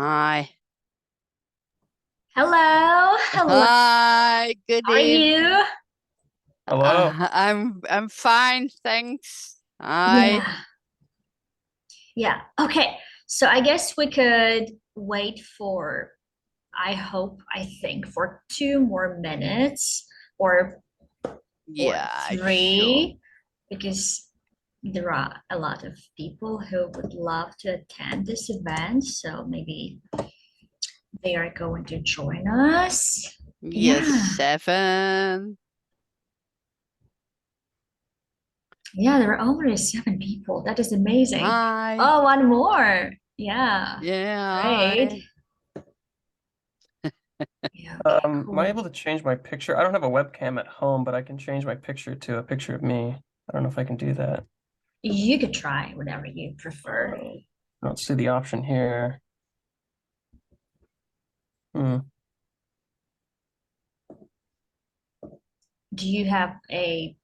Hi. Hello, hello. Hi, good How are evening. you? Hello. I'm fine, thanks. Hi. Yeah, yeah. Okay, so I guess we could wait for, I think, for 2 more minutes or Yeah, sure. three, because there are a lot of people who would love to attend this event. So maybe they are going to join us. Yes, Yeah, 7. yeah. There are already 7 people. That is amazing. Hi. Oh, one more. Yeah, Yeah, great. hi. Yeah, okay, Am I cool. able to change my picture? I don't have a webcam at home, but I can change my picture to a picture of me. I don't know if I can do that. You could try whatever you prefer. I don't see the option here. Hmm. Do you have a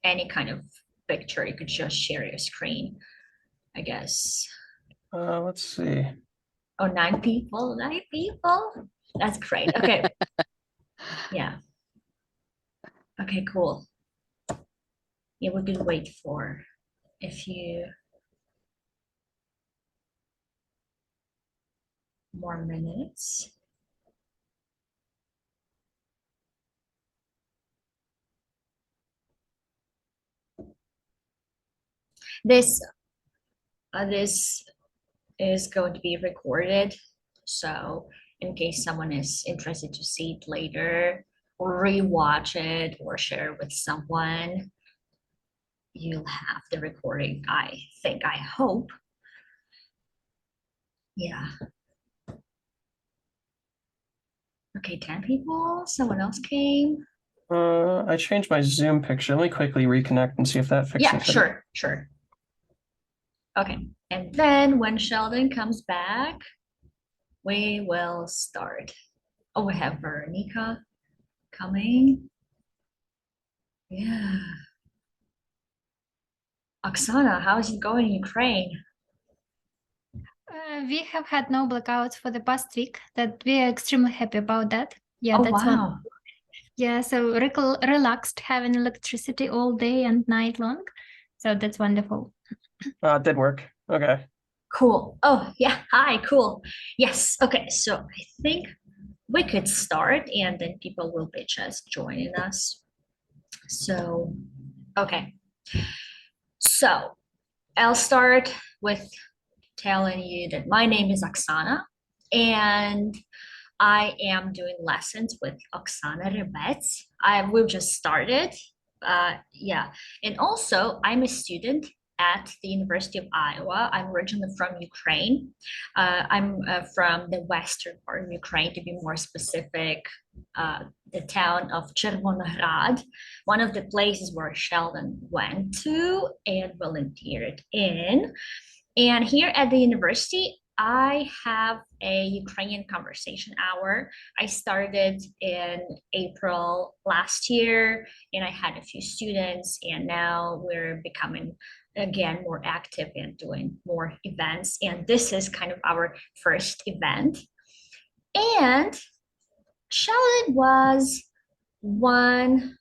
any kind of picture? You could just share your screen, I guess. Let's see. Oh, 9 people, 9 people. That's great. Okay, yeah. Okay, cool. Yeah, we could wait for a few more minutes. This this is going to be recorded, so in case someone is interested to see it later or rewatch it or share with someone, you'll have the recording. I think, I hope. Yeah. Okay, 10 people. Someone else came. I changed my Zoom picture. Let me quickly reconnect and see if that Yeah, fixes it. sure, sure. Okay. And then when Sheldon comes back, we will start. Oh, we have Veronica coming. Yeah. Oksana, how's it going in Ukraine? We have had no blackouts for the past week. That we are extremely happy about that. Yeah, Oh, that's one. wow. Yeah, so relaxed having electricity all day and night long. So that's wonderful. It did work. Okay. Cool. Oh, yeah. Hi, cool. Yes. Okay. So I think we could start and then people will be just joining us. So, okay. So I'll start with telling you that my name is Oksana and I am doing lessons with Oksana Rebets. We've just started. Yeah. And also, I'm a student at the University of Iowa. I'm originally from Ukraine. I'm from the western part of Ukraine, to be more specific, the town of Chervonograd, one of the places where Sheldon went to and volunteered in. And here at the university, I have a Ukrainian conversation hour. I started in April last year and I had a few students, and now we're becoming again more active and doing more events. And this is kind of our first event. And Sheldon was one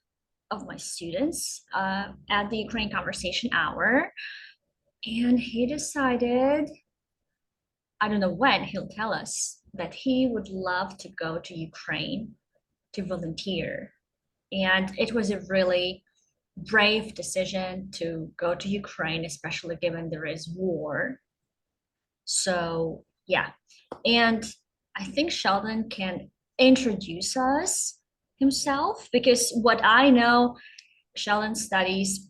of my students at the Ukraine conversation hour, and he decided, I don't know when, he'll tell us, that he would love to go to Ukraine to volunteer. And it was a really brave decision to go to Ukraine, especially given there is war. So, yeah. And I think Sheldon can introduce us himself, because what I know, Sheldon studies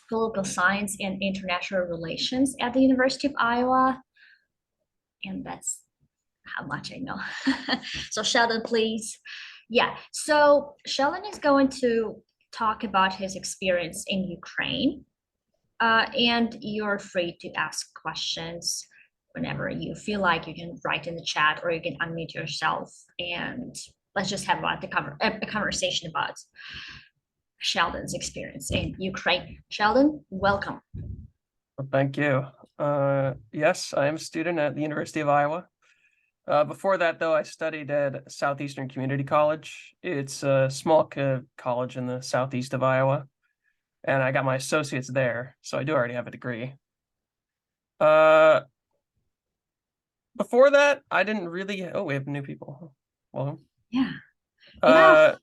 political science and international relations at the University of Iowa. And that's how much I know. So Sheldon, please. Yeah. So Sheldon is going to talk about his experience in Ukraine. And you're free to ask questions whenever you feel like. You can write in the chat or you can unmute yourself and let's just have a conversation about Sheldon's experience in Ukraine. Sheldon, welcome. Well, thank you. Yes, I am a student at the University of Iowa. Before that, though, I studied at Southeastern Community College. It's a small college in the southeast of Iowa, and I got my associates there, so I do already have a degree. Before that, I didn't really. Oh, we have new people. Welcome. Yeah.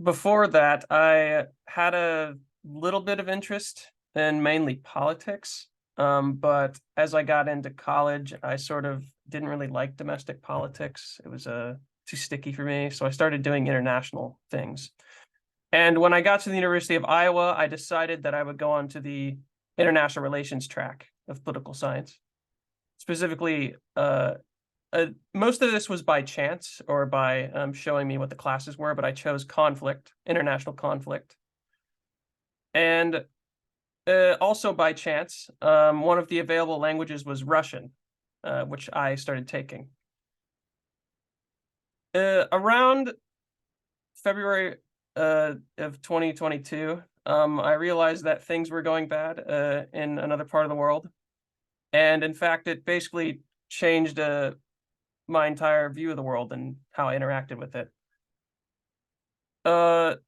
Before that, I had a little bit of interest in mainly politics. But as I got into college, I sort of didn't really like domestic politics. It was too sticky for me. So I started doing international things. And when I got to the University of Iowa, I decided that I would go on to the international relations track of political science. Specifically, most of this was by chance or by showing me what the classes were, but I chose international conflict. And also by chance, one of the available languages was Russian, which I started taking. Around February of 2022, I realized that things were going bad in another part of the world. And in fact, it basically changed my entire view of the world and how I interacted with it. For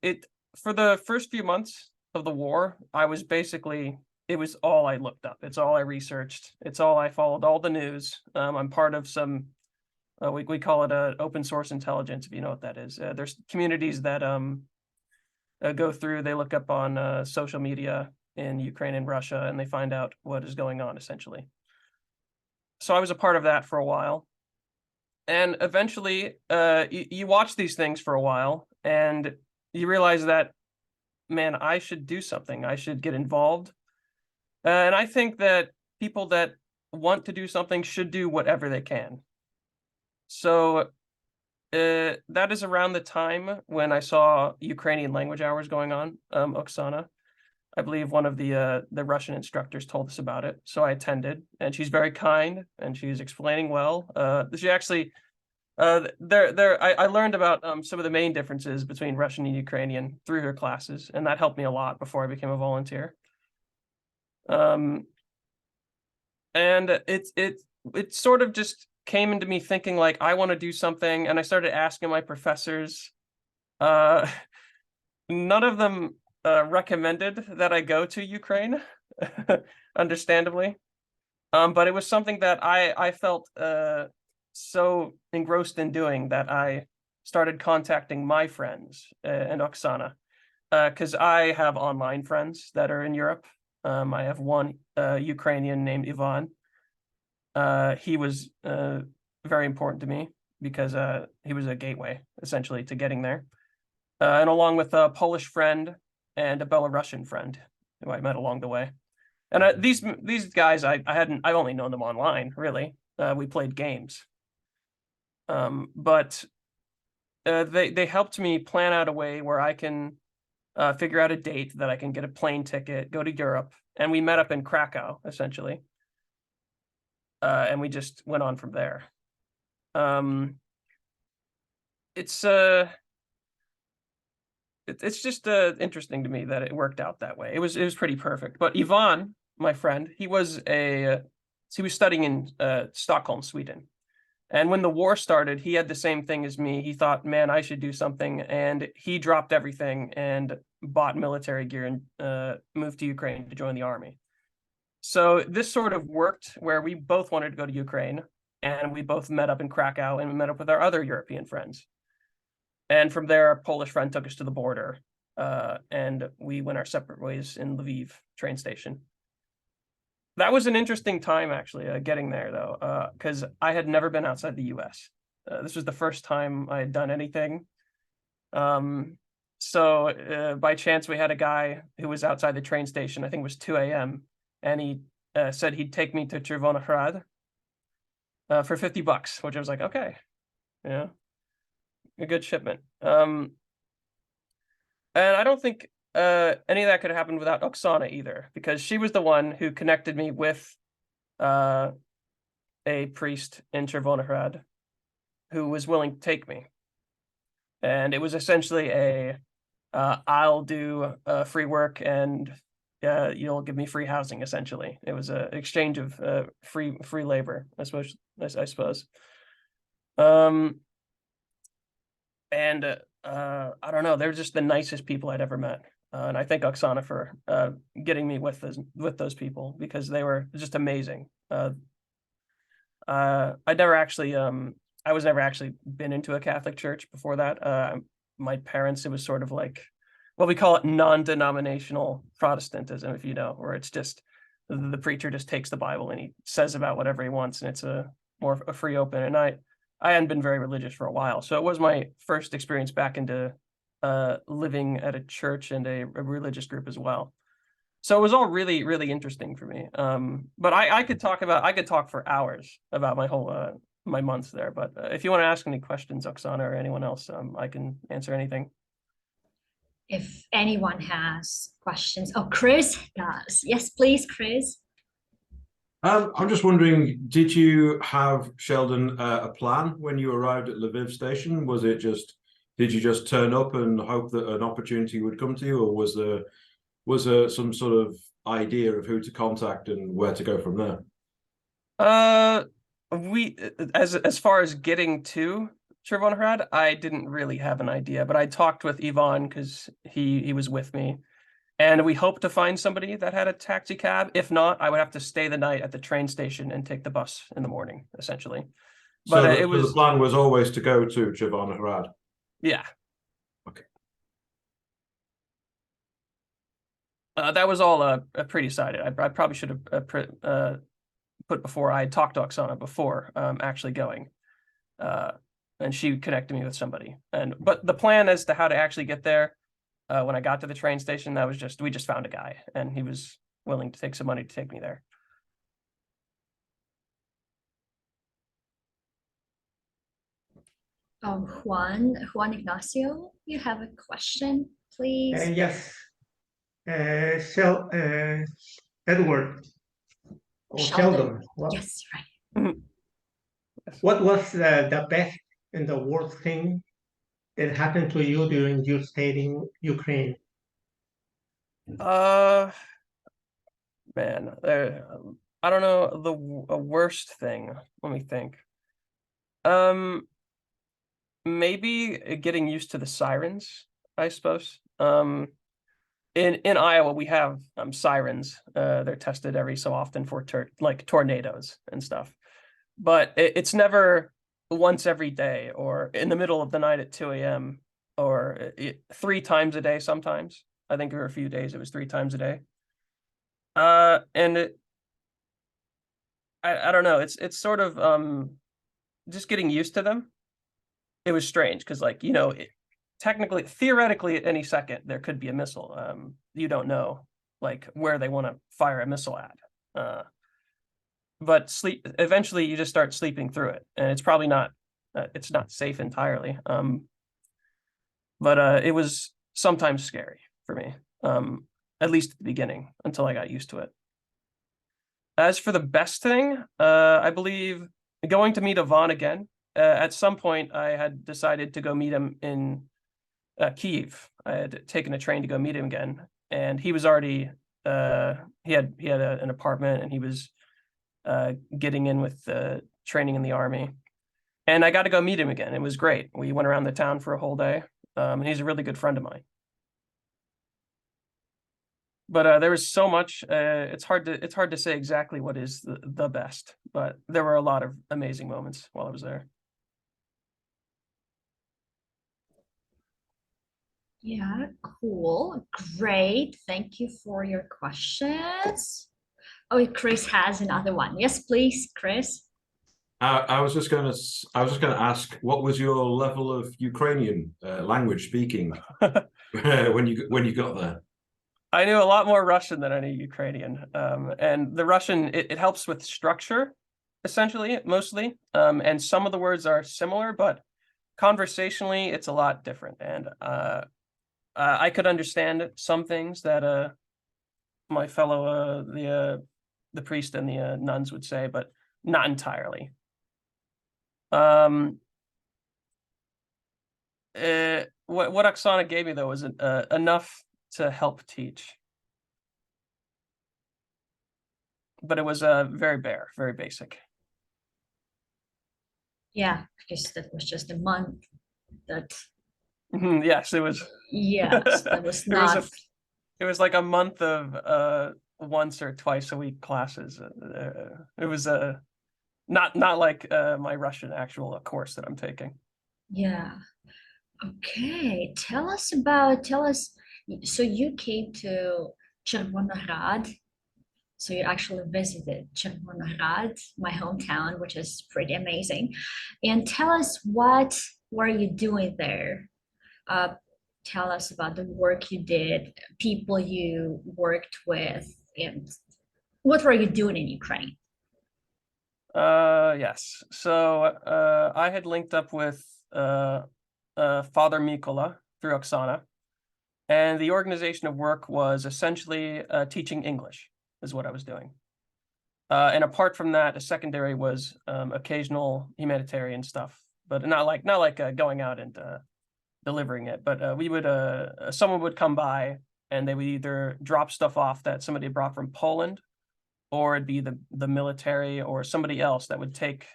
the first few months of the war, it was all I looked up. It's all I researched. It's all I followed, all the news. I'm part of some, we call it open source intelligence, if you know what that is. There's communities that they look up on social media in Ukraine and Russia, and they find out what is going on, essentially. So I was a part of that for a while. And eventually, you watch these things for a while, and you realize that, man, I should do something. I should get involved. And I think that people that want to do something should do whatever they can. So that is around the time when I saw Ukrainian language hours going on, Oksana. I believe one of the Russian instructors told us about it. So I attended, and she's very kind, and she's explaining well. She actually, I learned about some of the main differences between Russian and Ukrainian through her classes, and that helped me a lot before I became a volunteer. And it sort of just came into me thinking like, I want to do something, and I started asking my professors. None of them recommended that I go to Ukraine, understandably. But it was something that I felt so engrossed in doing that I started contacting my friends and Oksana, because I have online friends that are in Europe. I have one Ukrainian named Ivan. He was very important to me because he was a gateway, essentially, to getting there. And along with a Polish friend and a Belarusian friend who I met along the way. And these guys, I've only known them online, really. We played games. But they helped me plan out a way where I can figure out a date that I can get a plane ticket, go to Europe, and we met up in Krakow, essentially. And we just went on from there. It's just interesting to me that it worked out that way. It was pretty perfect. But Ivan, my friend, he was studying in Stockholm, Sweden. And when the war started, he had the same thing as me. He thought, man, I should do something. And he dropped everything and bought military gear and moved to Ukraine to join the army. So this sort of worked where we both wanted to go to Ukraine, and we both met up in Krakow, and we met up with our other European friends. And from there, our Polish friend took us to the border, and we went our separate ways in Lviv train station. That was an interesting time, actually, getting there, though, because I had never been outside the US. This was the first time I had done anything. So by chance, we had a guy who was outside the train station. I think it was 2 a.m. And he said he'd take me to Chervonograd for $50, which I was like, okay, yeah, a good shipment. And I don't think any of that could have happened without Oksana either, because she was the one who connected me with a priest in Chervonograd who was willing to take me. And it was essentially I'll do free work, and you'll give me free housing. Essentially, it was an exchange of free labor, I suppose. And I don't know, they're just the nicest people I'd ever met. And I thank Oksana for getting me with those people, because they were just amazing. I was never actually been into a Catholic church before that. My parents, it was sort of like, well, we call it non-denominational Protestantism, if you know, where it's just the preacher just takes the Bible and he says about whatever he wants, and it's more of a free open. And I hadn't been very religious for a while, so it was my first experience back into living at a church and a religious group as well. So it was all really, really interesting for me. But I could talk for hours about my whole my months there. But if you want to ask any questions, Oksana, or anyone else, I can answer anything. If anyone has questions. Oh, Chris does. Yes, please, Chris. I'm just wondering, did you have, Sheldon, a plan when you arrived at Lviv station? Was it did you just turn up and hope that an opportunity would come to you, or was there some sort of idea of who to contact and where to go from there? As far as getting to Chervonograd, I didn't really have an idea, but I talked with Ivan because he was with me, and we hoped to find somebody that had a taxi cab. If not, I would have to stay the night at the train station and take the bus in the morning, essentially. But so the plan was always to go to Chervonograd. Yeah. Okay. That was all pretty decided. I probably should have put before I had talked to Oksana before actually going. And she connected me with somebody. But the plan as to how to actually get there, when I got to the train station, that was we just found a guy, and he was willing to take some money to take me there. Juan Ignacio, you have a question, please? Yes. Edward or Sheldon. Yes, right. What was the best and the worst thing that happened to you during your stay in Ukraine? Man, I don't know the worst thing. Let me think. Maybe getting used to the sirens, I suppose. In Iowa, we have sirens. They're tested every so often for like tornadoes and stuff, but it's never once every day or in the middle of the night at 2 a.m. or 3 times a day. Sometimes I think there were a few days it was 3 times a day. And I don't know. It's sort of just getting used to them. It was strange because, like, you know, theoretically, at any second there could be a missile. You don't know like where they want to fire a missile at. But eventually you just start sleeping through it, and it's probably not it's not safe entirely. But it was sometimes scary for me, at least at the beginning, until I got used to it. As for the best thing, I believe going to meet Ivan again. At some point, I had decided to go meet him in Kyiv. I had taken a train to go meet him again, and he was already he had an apartment, and he was getting in with training in the army. And I got to go meet him again. It was great. We went around the town for a whole day, and he's a really good friend of mine. But there was so much. It's hard to say exactly what is the best, but there were a lot of amazing moments while I was there. Yeah, cool. Great. Thank you for your questions. Oh, Chris has another one. Yes, please, Chris. I was just going to ask, what was your level of Ukrainian language speaking when you got there? I knew a lot more Russian than I knew Ukrainian, and the Russian it helps with structure, essentially, mostly, and some of the words are similar, but conversationally it's a lot different. And I could understand some things that my fellow the priest and the nuns would say, but not entirely. What Oksana gave me though was enough to help teach. but it was very bare, very basic. Yeah, because that was just a month. That Yes, it was. yes, that was It was not. it was like a month of once or twice a week classes. It was not like my Russian actual course that I'm taking. Yeah. Okay. Tell us. So you came to Chervonograd. So you actually visited Chervonograd, my hometown, which is pretty amazing. And tell us, what were you doing there? Uh, Tell us about the work you did, people you worked with, and what were you doing in Ukraine? Yes. So I had linked up with Father Mikola through Oksana, and the organization of work was essentially teaching English is what I was doing. And apart from that, a secondary was occasional humanitarian stuff, but not like going out and delivering it. But we would someone would come by and they would either drop stuff off that somebody brought from Poland, or it'd be the military or somebody else that would take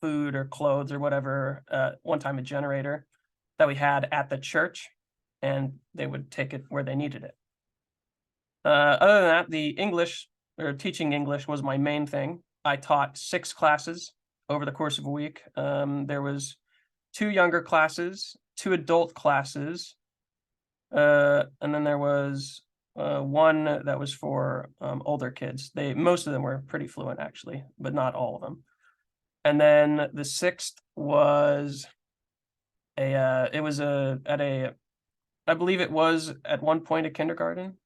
food or clothes or whatever. One time a generator that we had at the church, and they would take it where they needed it. Other than that, the English or teaching English was my main thing. I taught 6 classes over the course of a week. There was 2 younger classes, 2 adult classes, and then there was one that was for older kids. Most of them were pretty fluent actually, but not all of them. And then the 6th was I believe it was at one point a kindergarten,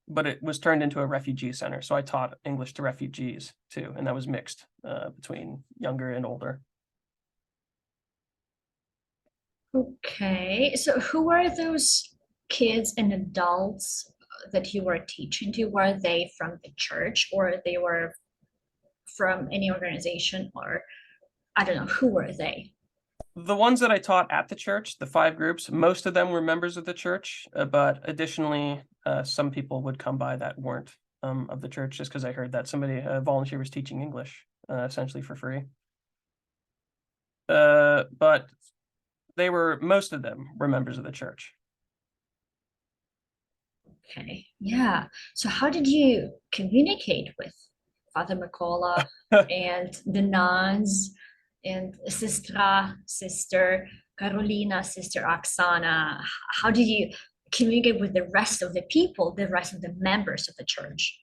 but it was turned into a refugee center. So I taught English to refugees too, and that was mixed between younger and older. Okay, so who were those kids and adults that you were teaching to? Were they from the church, or they were from any organization, or I don't know, who were they? The ones that I taught at the church, the 5 groups, most of them were members of the church, but additionally, some people would come by that weren't of the church, just because I heard that a volunteer was teaching English essentially for free. But most of them were members of the church. Okay, yeah. So how did you communicate with Father Mikola and the nuns and sister Carolina, sister Oksana? How did you communicate with the rest of the people, the rest of the members of the church?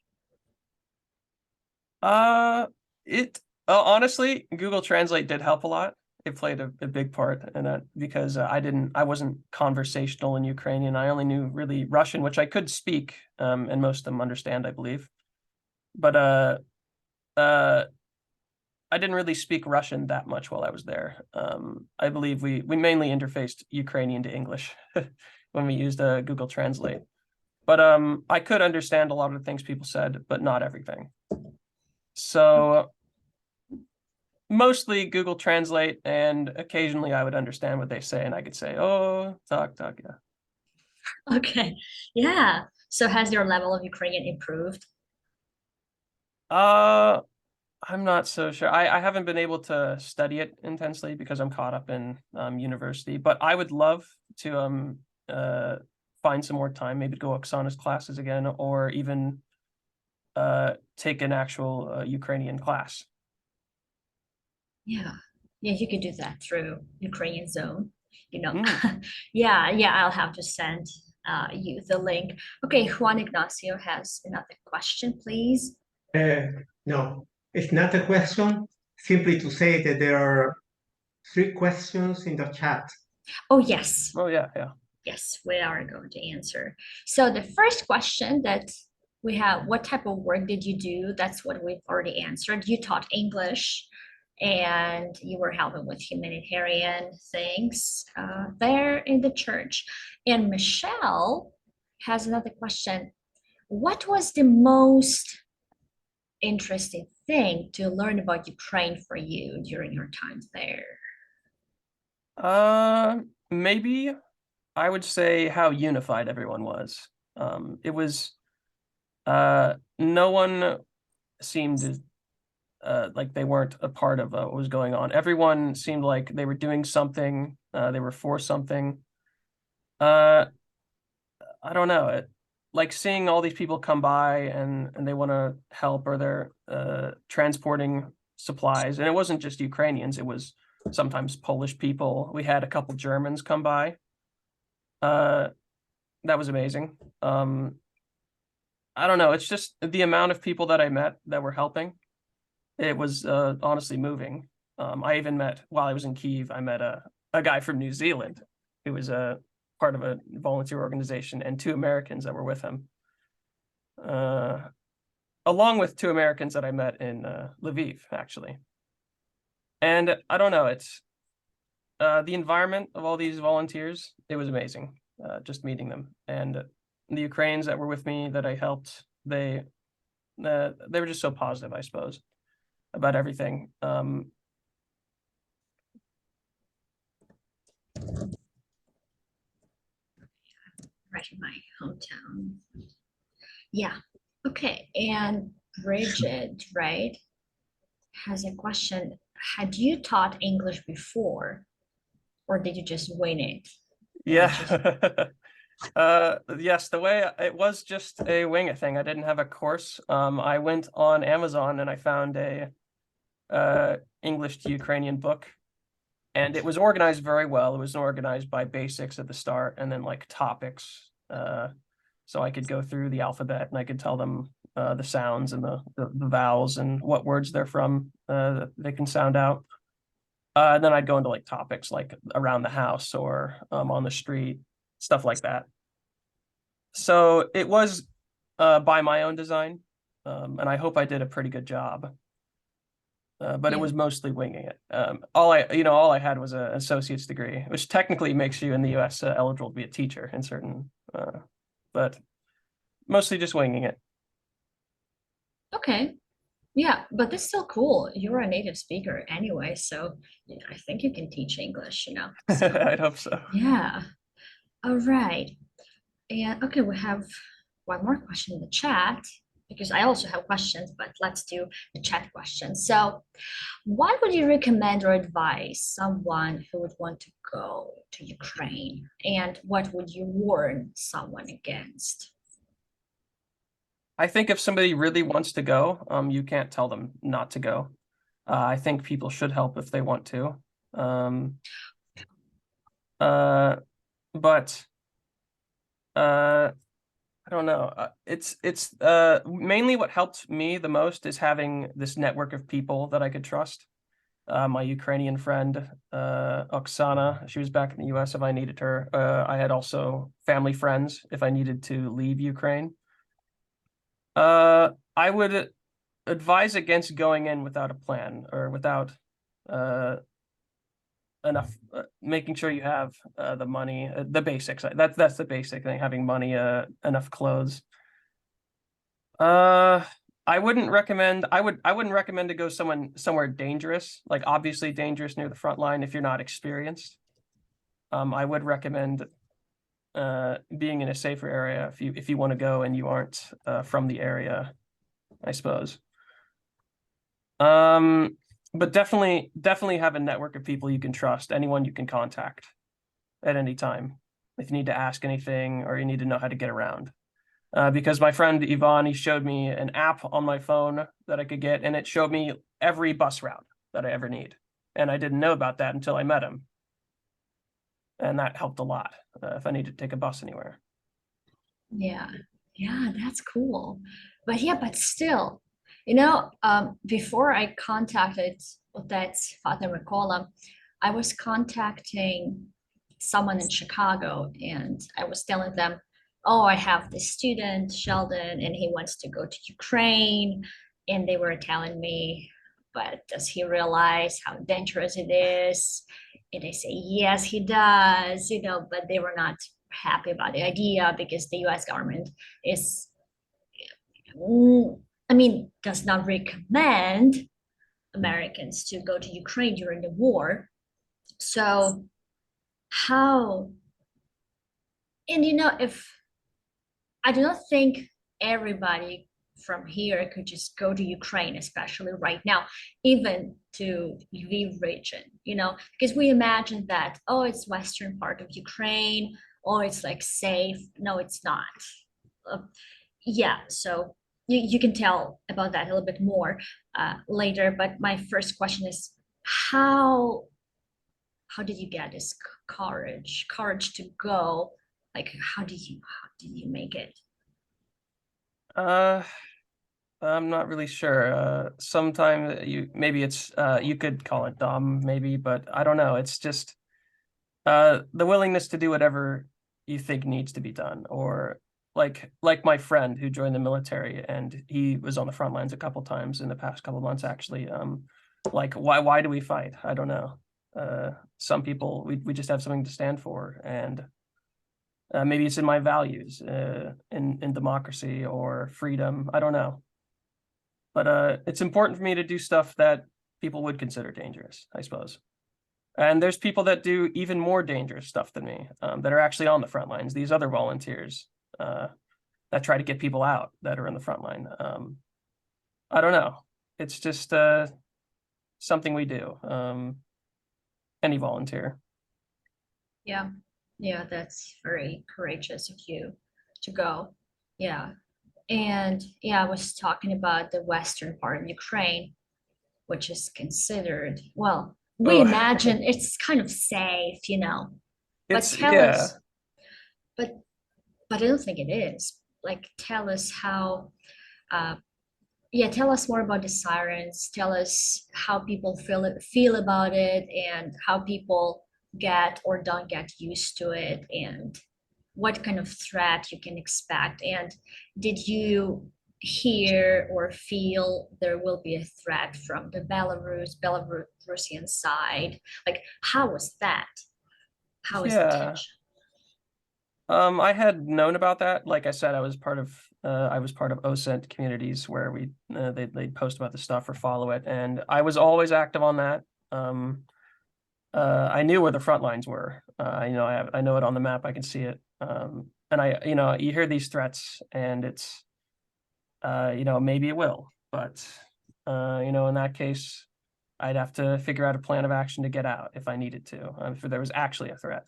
Honestly, Google Translate did help a lot. It played a big part in that, because I wasn't conversational in Ukrainian. I only knew really Russian, which I could speak, and most of them understand, I believe. But I didn't really speak Russian that much while I was there. I believe we mainly interfaced Ukrainian to English when we used Google Translate. But I could understand a lot of the things people said, but not everything. So mostly Google Translate, and occasionally I would understand what they say, and I could say, "Oh, talk, yeah." Okay, yeah. So has your level of Ukrainian improved? I'm not so sure. I haven't been able to study it intensely because I'm caught up in university, but I would love to find some more time, maybe go Oksana's classes again, or even take an actual Ukrainian class. Yeah, yeah, you could do that through Ukrainian Zone. Mm. Yeah, I'll have to send you the link. Okay, Juan Ignacio has another question, please. No, it's not a question. Simply to say that there are 3 questions in the chat. Oh, yes. Oh, yeah. Yes, we are going to answer. So the first question that we have, what type of work did you do? That's what we've already answered. You taught English and you were helping with humanitarian things there in the church. And Michelle has another question. What was the most interesting thing to learn about Ukraine for you during your time there? Maybe I would say how unified everyone was. It was No one seemed like they weren't a part of what was going on. Everyone seemed like they were doing something. They were for something. I don't know. Like seeing all these people come by and they want to help, or they're transporting supplies. And it wasn't just Ukrainians. It was sometimes Polish people. We had a couple Germans come by. That was amazing. I don't know. It's just the amount of people that I met that were helping. It was honestly moving. I even met, while I was in Kyiv, I met a guy from New Zealand who was a part of a volunteer organization, and 2 Americans that were with him. Along with 2 Americans that I met in Lviv, actually. And I don't know, it's the environment of all these volunteers, it was amazing, just meeting them. And the Ukrainians that were with me that I helped, they were just so positive, I suppose, about everything. Right in my hometown. Yeah. Okay. And Bridget, right, has a question. Had you taught English before, or did you just wing it? Yeah. Yes, the way it was just a wing it thing. I didn't have a course. I went on Amazon and I found a English to Ukrainian book, and it was organized very well. It was organized by basics at the start and then like topics. So I could go through the alphabet and I could tell them the sounds and the vowels and what words they're from, they can sound out. And then I'd go into like topics like around the house or on the street, stuff like that. So it was by my own design, and I hope I did a pretty good job. But it was mostly winging it. All I had was an associate's degree, which technically makes you in the U.S. Eligible to be a teacher in certain, but mostly just winging it. Okay. Yeah, but that's still cool. You're a native speaker anyway, so I think you can teach English, So, I'd hope so. yeah. All right. And okay, we have one more question in the chat, because I also have questions, but let's do the chat questions. So what would you recommend or advise someone who would want to go to Ukraine? And what would you warn someone against? I think if somebody really wants to go, you can't tell them not to go. I think people should help if they want to. But I don't know. It's mainly what helped me the most is having this network of people that I could trust. My Ukrainian friend, Oksana, she was back in the US if I needed her. I had also family friends if I needed to leave Ukraine. I would advise against going in without a plan or without enough, making sure you have the money, the basics. That's the basic thing, having money, enough clothes. I wouldn't recommend to go somewhere dangerous, like obviously dangerous near the front line if you're not experienced. I would recommend being in a safer area if you want to go and you aren't from the area, I suppose. But definitely have a network of people you can trust, anyone you can contact at any time if you need to ask anything or you need to know how to get around. Because my friend Ivan, he showed me an app on my phone that I could get, and it showed me every bus route that I ever need. And I didn't know about that until I met him. And that helped a lot if I need to take a bus anywhere. Yeah, that's cool. But still, before I contacted that Father Mikola, I was contacting someone in Chicago, and I was telling them, oh, I have this student, Sheldon, and he wants to go to Ukraine. And they were telling me, but does he realize how dangerous it is? And I say, yes, he does, but they were not happy about the idea because the US government does not recommend Americans to go to Ukraine during the war. So how, and if I do not think everybody from here could just go to Ukraine, especially right now, even to Lviv region, you know, because we imagine that, oh, it's western part of Ukraine, oh, it's like safe. No, it's not. Yeah, so you can tell about that a little bit more later. But my first question is, how did you get this courage to go? Like, how did you make it? I'm not really sure. Sometimes maybe it's you could call it dumb, maybe, but I don't know. It's just the willingness to do whatever you think needs to be done, or like my friend who joined the military, and he was on the front lines a couple times in the past couple months, actually. Like, why do we fight? I don't know. Some people, we just have something to stand for, and maybe it's in my values, in democracy or freedom. I don't know. But it's important for me to do stuff that people would consider dangerous, I suppose. And there's people that do even more dangerous stuff than me, that are actually on the front lines. These other volunteers that try to get people out that are in the front line. I don't know. It's just something we do. Any volunteer. Yeah, yeah, that's very courageous of you to go. Yeah. And yeah, I was talking about the western part of Ukraine, which is considered, well, we Oh. imagine it's kind of safe, you know. But It's tell yeah. us, but I don't think it is. Like, tell us how, yeah, tell us more about the sirens. Tell us how people feel about it, and how people get or don't get used to it, and what kind of threat you can expect. And did you hear or feel there will be a threat from the Belarusian side? Like, how was that? How is the Yeah. tension? I had known about that. Like I said, I was part of OSENT communities where they'd post about the stuff or follow it, and I was always active on that. I knew where the front lines were. I know it on the map. I can see it. And you hear these threats, and it's maybe it will, but in that case, I'd have to figure out a plan of action to get out if I needed to, if there was actually a threat.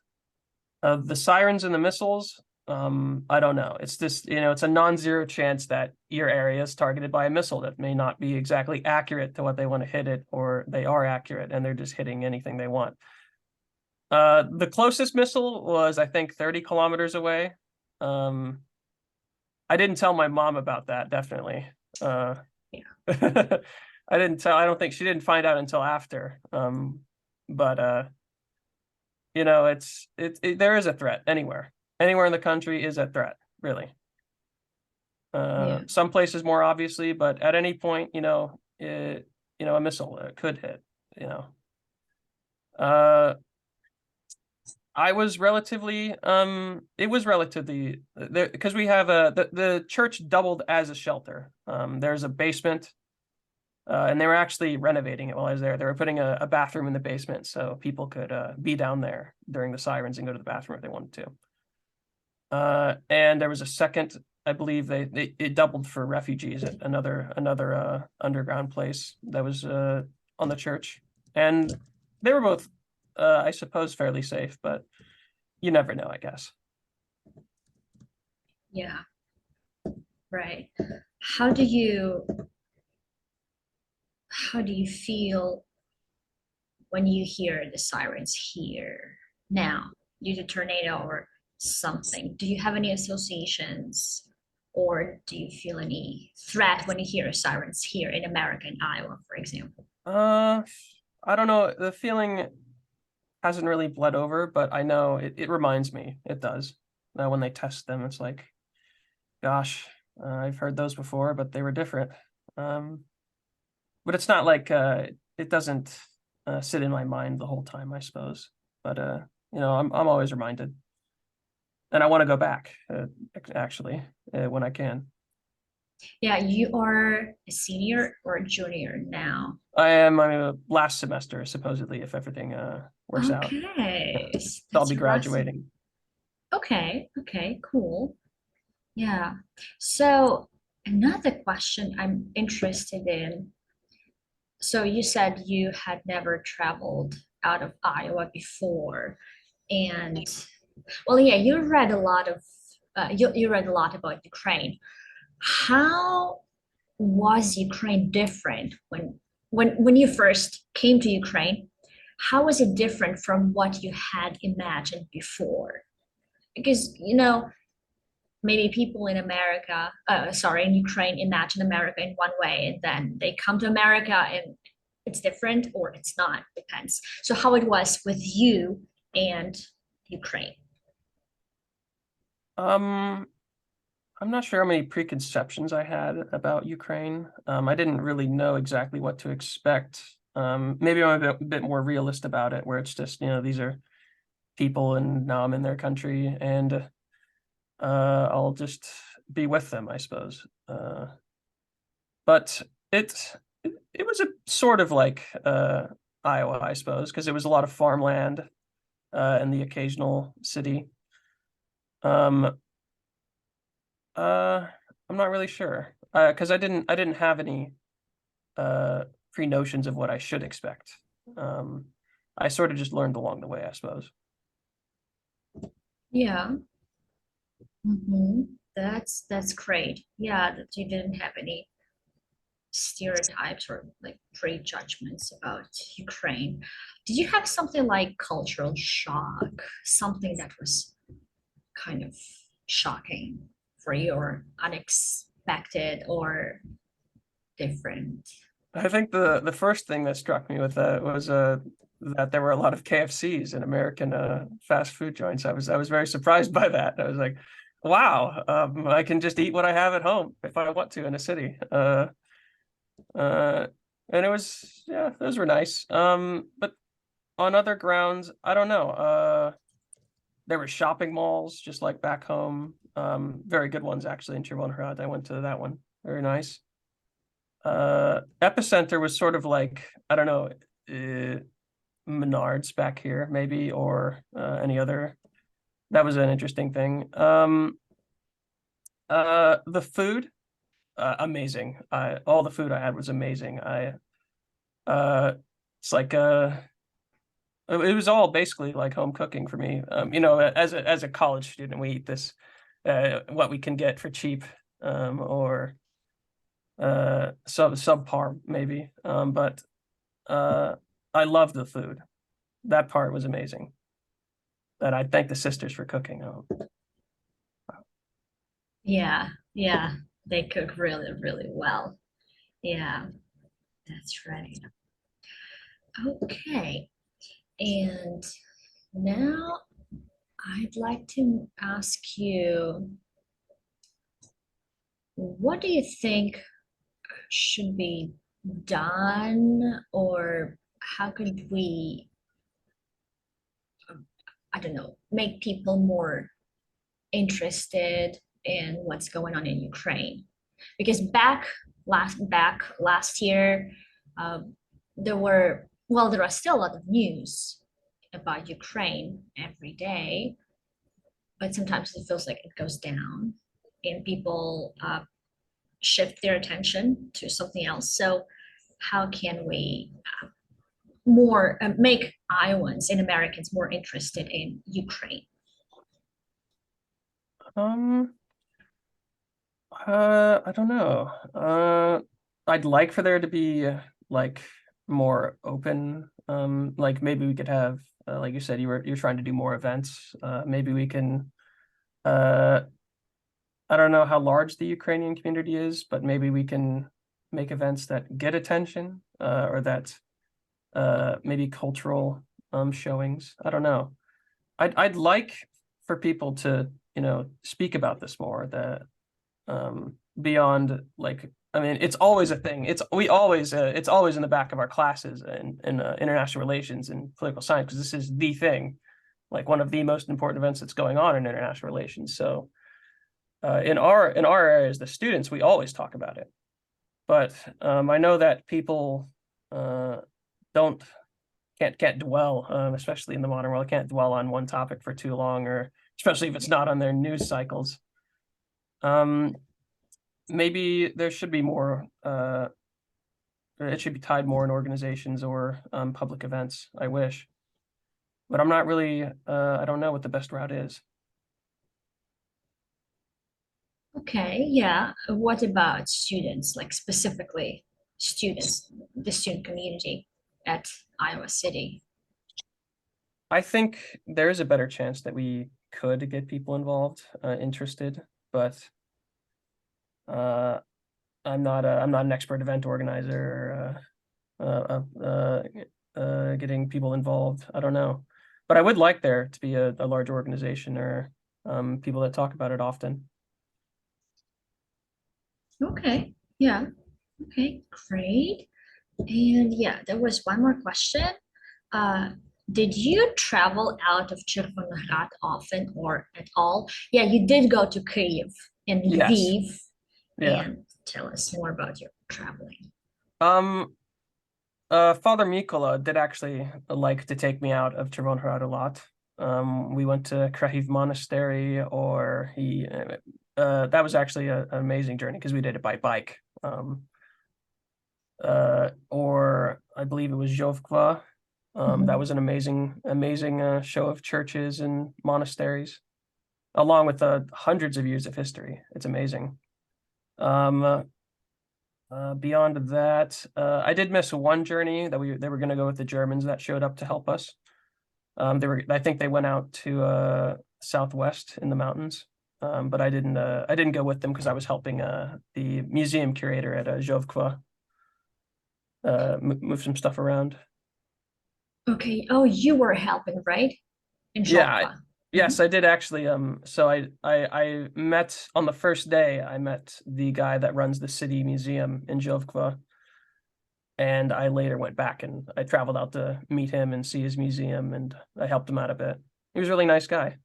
The sirens and the missiles, I don't know. It's this, it's a non-zero chance that your area is targeted by a missile that may not be exactly accurate to what they want to hit it, or they are accurate and they're just hitting anything they want. The closest missile was, I think, 30 kilometers away. I didn't tell my mom about that, definitely. I don't think she didn't find out until after. But there is a threat anywhere in the country is a threat, really. Some places more obviously, but at any point, a missile could hit, I was relatively, it was relatively, because we have the church doubled as a shelter. There's a basement, and they were actually renovating it while I was there. They were putting a bathroom in the basement so people could be down there during the sirens and go to the bathroom if they wanted to. And there was a second, I believe it doubled for refugees at another underground place that was on the church. And they were both, I suppose, fairly safe, but you never know, I guess. Yeah, right. How do you feel when you hear the sirens here now due to tornado or something? Do you have any associations, or do you feel any threat when you hear sirens here in America, in Iowa, for example? I don't know. The feeling hasn't really bled over, but I know it reminds me. It does. When they test them, it's like, gosh, I've heard those before, but they were different. But it's not like it doesn't sit in my mind the whole time, I suppose. But I'm always reminded, and I want to go back actually when I can. Yeah, you are a senior or a junior now? I'm a last semester, supposedly, if everything works out. Okay, I'll be graduating. Okay, cool. Yeah. So another question I'm interested in. So you said you had never traveled out of Iowa before, and well, yeah, you read a lot about Ukraine. How was Ukraine different when you first came to Ukraine? How was it different from what you had imagined before? Because maybe people in America, sorry, in Ukraine, imagine America in one way, and then they come to America and it's different or it's not, depends. So how it was with you and Ukraine? I'm not sure how many preconceptions I had about Ukraine. I didn't really know exactly what to expect. Maybe I'm a bit more realist about it, where it's just, these are people and now I'm in their country and I'll just be with them, I suppose. But it was a sort of like Iowa, I suppose, because it was a lot of farmland and the occasional city. I'm not really sure because I didn't have any pre-notions of what I should expect. I sort of just learned along the way, I suppose. Yeah. That's great. Yeah, that you didn't have any stereotypes or like prejudgments about Ukraine. Did you have something like cultural shock, something that was kind of shocking for you or unexpected or different? I think the first thing that struck me with that was that there were a lot of KFCs and American fast food joints. I was very surprised by that. I was like, wow, I can just eat what I have at home if I want to in a city. And it was, yeah, those were nice. But on other grounds, I don't know. There were shopping malls just like back home. Very good ones actually in Chervonograd. I went to that one. Very nice. Epicenter was sort of like, I don't know, Menards back here maybe, or any other. That was an interesting thing. The food, amazing. All the food I had was amazing. It's like it was all basically like home cooking for me. As a college student, we eat this what we can get for cheap, or subpar maybe. But I loved the food. That part was amazing. That I thank the sisters for cooking. Oh. Yeah, yeah, they cook really, really well. Yeah, that's right. Okay, and now I'd like to ask you, what do you think should be done, or how could we, I don't know, make people more interested in what's going on in Ukraine? Because back last year, there are still a lot of news about Ukraine every day, but sometimes it feels like it goes down and people shift their attention to something else. So how can we more make Iowans and Americans more interested in Ukraine? I don't know. I'd like for there to be like more open. Like maybe we could have, like you said, you're trying to do more events. Maybe we can. I don't know how large the Ukrainian community is, but maybe we can make events that get attention, or that maybe cultural showings. I don't know. I'd like for people to speak about this more. That beyond like, I mean, it's always a thing. It's always in the back of our classes in international relations and political science, because this is the thing, like one of the most important events that's going on in international relations. So in our areas, the students, we always talk about it. But I know that people can't dwell, especially in the modern world, can't dwell on one topic for too long, or especially if it's not on their news cycles. Maybe there should be more. It should be tied more in organizations or public events. I wish, but I'm not really. I don't know what the best route is. Okay, yeah. What about students, like specifically students, the student community at Iowa City? I think there is a better chance that we could get people involved, interested, but I'm not an expert event organizer or getting people involved. I don't know, but I would like there to be a large organization or people that talk about it often. Okay, yeah. Okay, great. And yeah, there was one more question. Did you travel out of Chervonograd often or at all? Yeah, you did go to Kyiv and Yes. Lviv. Yeah. And tell us more about your traveling. Father Mikola did actually like to take me out of Chervonograd a lot. We went to Kyiv Monastery, or that was actually an amazing journey because we did it by bike. Or I believe it was Zhovkva. That was an amazing show of churches and monasteries, along with hundreds of years of history. It's amazing. Beyond that, I did miss one journey that they were going to go with the Germans that showed up to help us. I think they went out to southwest in the mountains, but I didn't go with them because I was helping the museum curator at Zhovkva move some stuff around. Okay. Oh, you were helping, right? In Yeah, Zhovkva. yes, I did actually. So I met on the first day. I met the guy that runs the city museum in Zhovkva, and I later went back and I traveled out to meet him and see his museum, and I helped him out a bit. He was a really nice guy.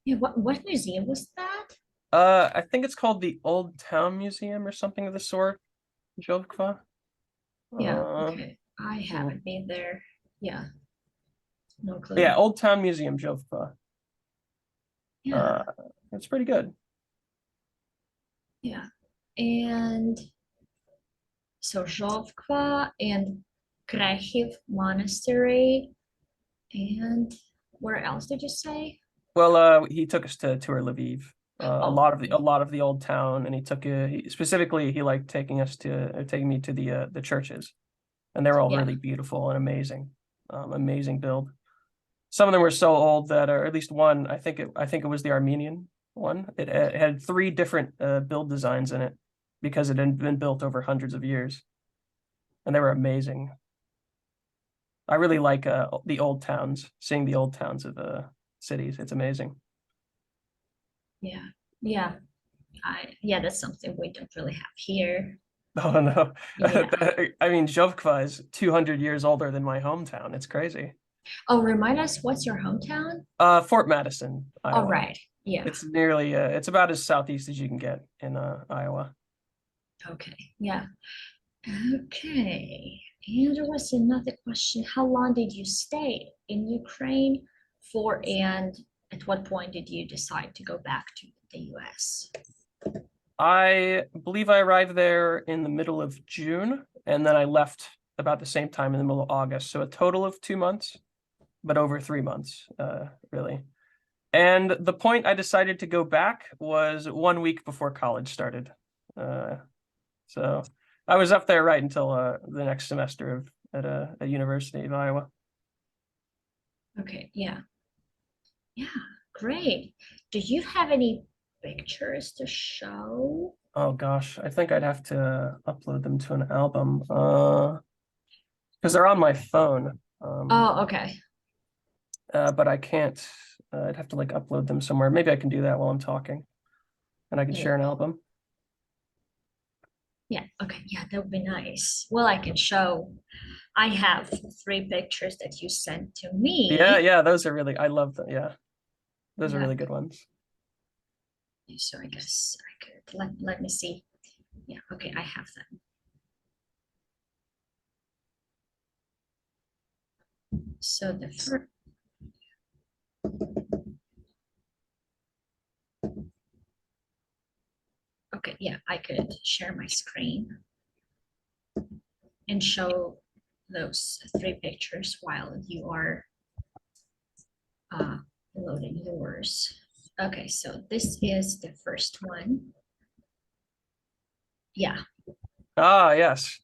Yeah, what museum was that? I think it's called the Old Town Museum or something of the sort, Zhovkva. Yeah, okay. I haven't been there. Yeah. No clue. Yeah, Old Town Museum, Zhovkva. Yeah. It's pretty good. Yeah. And so Zhovkva and Kyiv Monastery. And where else did you say? Well, he took us to tour Lviv. A Oh. lot of the old town, and specifically he liked taking me to the churches, and they're all Yeah. really beautiful and amazing, amazing build. Some of them were so old that, or at least one, I think it was the Armenian one. It had 3 different build designs in it because it had been built over hundreds of years, and they were amazing. I really like the old towns, seeing the old towns of cities. It's amazing. Yeah. Yeah. Yeah, that's something we don't really have here. Oh no. Yeah. I mean, Zhovkva is 200 years older than my hometown. It's crazy. Oh, remind us, what's your hometown? Fort Madison, Iowa. Oh, right. Yeah. It's nearly it's about as southeast as you can get in Iowa. Okay. Yeah. Okay. And there was another question. How long did you stay in Ukraine for, and at what point did you decide to go back to the US? I believe I arrived there in the middle of June, and then I left about the same time in the middle of August. So a total of 2 months, but over 3 months, really. And the point I decided to go back was 1 week before college started. So I was up there right until the next semester at University of Iowa. Okay, yeah. Yeah, great. Do you have any pictures to show? Oh gosh, I think I'd have to upload them to an album because they're on my phone. Oh, okay. But I can't. I'd have to like upload them somewhere. Maybe I can do that while I'm talking, and I can share an album. Yeah, okay, yeah, that would be nice. Well, I can show. I have 3 pictures that you sent to me. Yeah, those are really, I love them. Yeah, those are really good ones. So I guess I could let me see. Yeah, okay, I have them. So the first. Okay, yeah, I could share my screen and show those 3 pictures while you are loading yours. Okay, so this is the first one. Yeah. Ah, yes.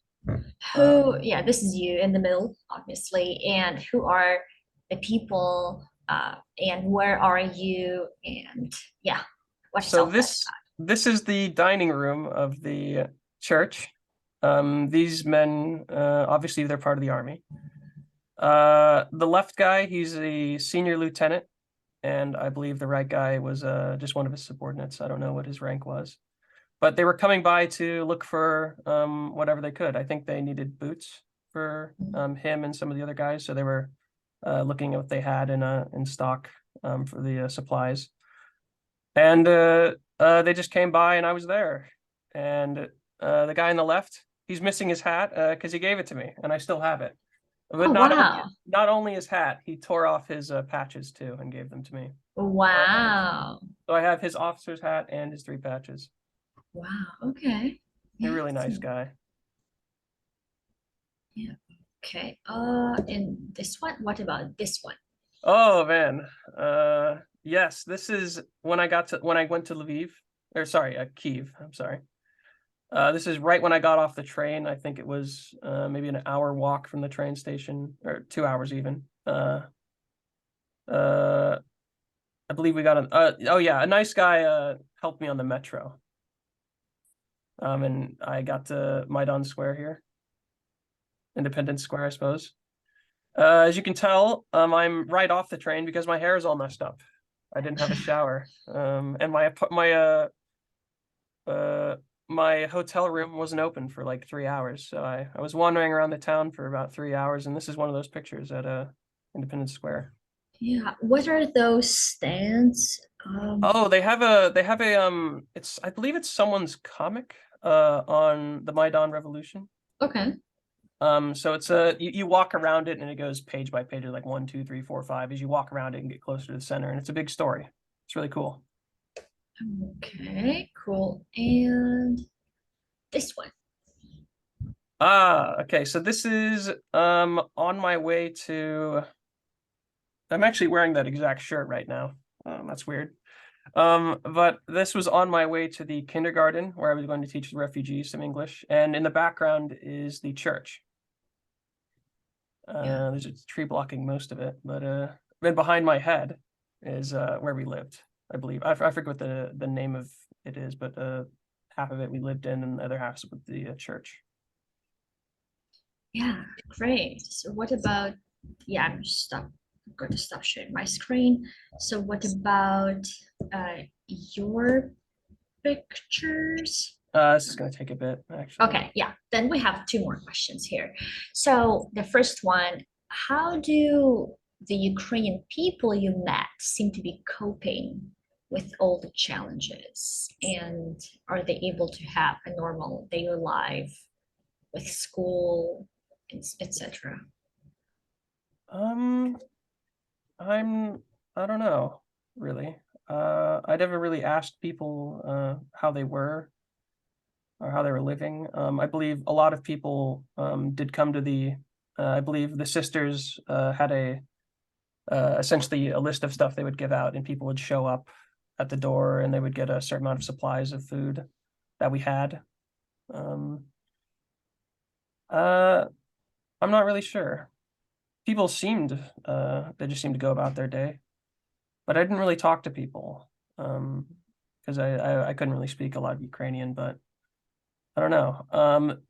Yeah, this is you in the middle, obviously. And who are the people, and where are you? And yeah, what So yourself this is the dining room of the church. These men, obviously they're part of the army. The left guy, he's a senior lieutenant, and I believe the right guy was just one of his subordinates. I don't know what his rank was, but they were coming by to look for whatever they could. I think they needed boots for him and some of the other guys, so they were looking at what they had in stock for the supplies. And they just came by, and I was there. And the guy on the left, he's missing his hat because he gave it to me, and I still have it. But Oh, wow. not only his hat, he tore off his patches too and gave them to me. Wow. So I have his officer's hat and his 3 patches. Wow. Okay. He's a Yeah, really nice so- guy. Yeah. Okay. And this one. What about this one? Oh man. Yes, this is when I went to Lviv, or sorry, Kiev. I'm sorry. This is right when I got off the train. I think it was maybe an hour walk from the train station, or 2 hours even. I believe we got oh yeah, a nice guy helped me on the metro. And I got to Maidan Square here. Independence Square, I suppose. As you can tell, I'm right off the train because my hair is all messed up. I didn't have a shower. And my hotel room wasn't open for like 3 hours. So I was wandering around the town for about 3 hours, and this is one of those pictures at Independence Square. Yeah. What are those stands? Oh, they have a it's, I believe it's someone's comic on the Maidan Revolution. Okay. So it's you walk around it and it goes page by page, like 1, 2, 3, 4, 5 as you walk around it and get closer to the center, and it's a big story. It's really cool. Okay. Cool. And this one. Okay, so this is on my way to, I'm actually wearing that exact shirt right now. That's weird. But this was on my way to the kindergarten where I was going to teach the refugees some English, and in the background is the church. There's a tree blocking most of it, but then behind my head is where we lived, I believe. I forget what the name of it is, but half of it we lived in, and the other half is with the church. Yeah, great. So what about, yeah, I'm going to stop sharing my screen. So what about your pictures? This is going to take a bit, actually. Okay, yeah, then we have 2 more questions here. So the first one, how do the Ukrainian people you met seem to be coping with all the challenges? And are they able to have a normal daily life with school, etc.? I don't know, really. I never really asked people how they were or how they were living. I believe a lot of people did come to the, I believe the sisters had essentially a list of stuff they would give out, and people would show up at the door and they would get a certain amount of supplies of food that we had. I'm not really sure. People seemed, they just seemed to go about their day, but I didn't really talk to people because I couldn't really speak a lot of Ukrainian, but I don't know.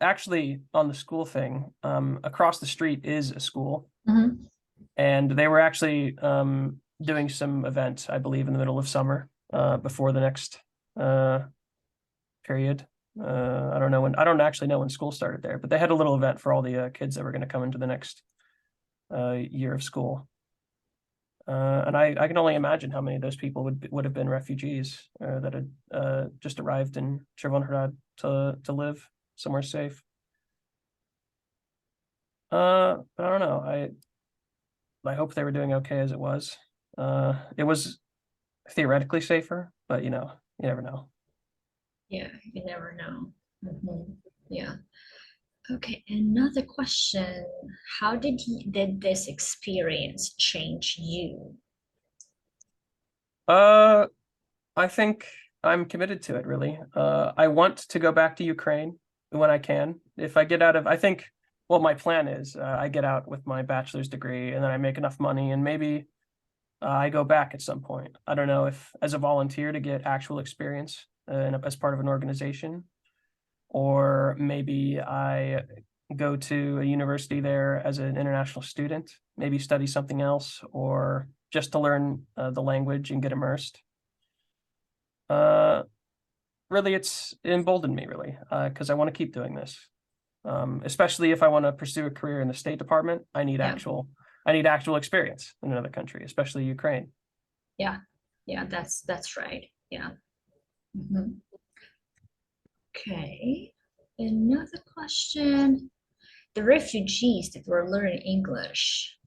Actually, on the school thing, across the street is a school, and they were actually doing some event, I believe, in the middle of summer before the next period. I don't know when. I don't actually know when school started there, but they had a little event for all the kids that were going to come into the next year of school. And I can only imagine how many of those people would have been refugees that had just arrived in Chervonograd to live somewhere safe. But I don't know. I hope they were doing okay as it was. It was theoretically safer, but you never know. Yeah, you never know. Yeah. Okay, another question. How did this experience change you? I think I'm committed to it, really. I want to go back to Ukraine when I can. If I get out of, I think, well, my plan is I get out with my bachelor's degree and then I make enough money and maybe I go back at some point. I don't know if as a volunteer to get actual experience as part of an organization, or maybe I go to a university there as an international student, maybe study something else, or just to learn the language and get immersed. Really, it's emboldened me, really, because I want to keep doing this. Especially if I want to pursue a career in the State Department, I need actual experience in another country, especially Ukraine. Yeah, that's right. Yeah. Okay, another question. The refugees that were learning English,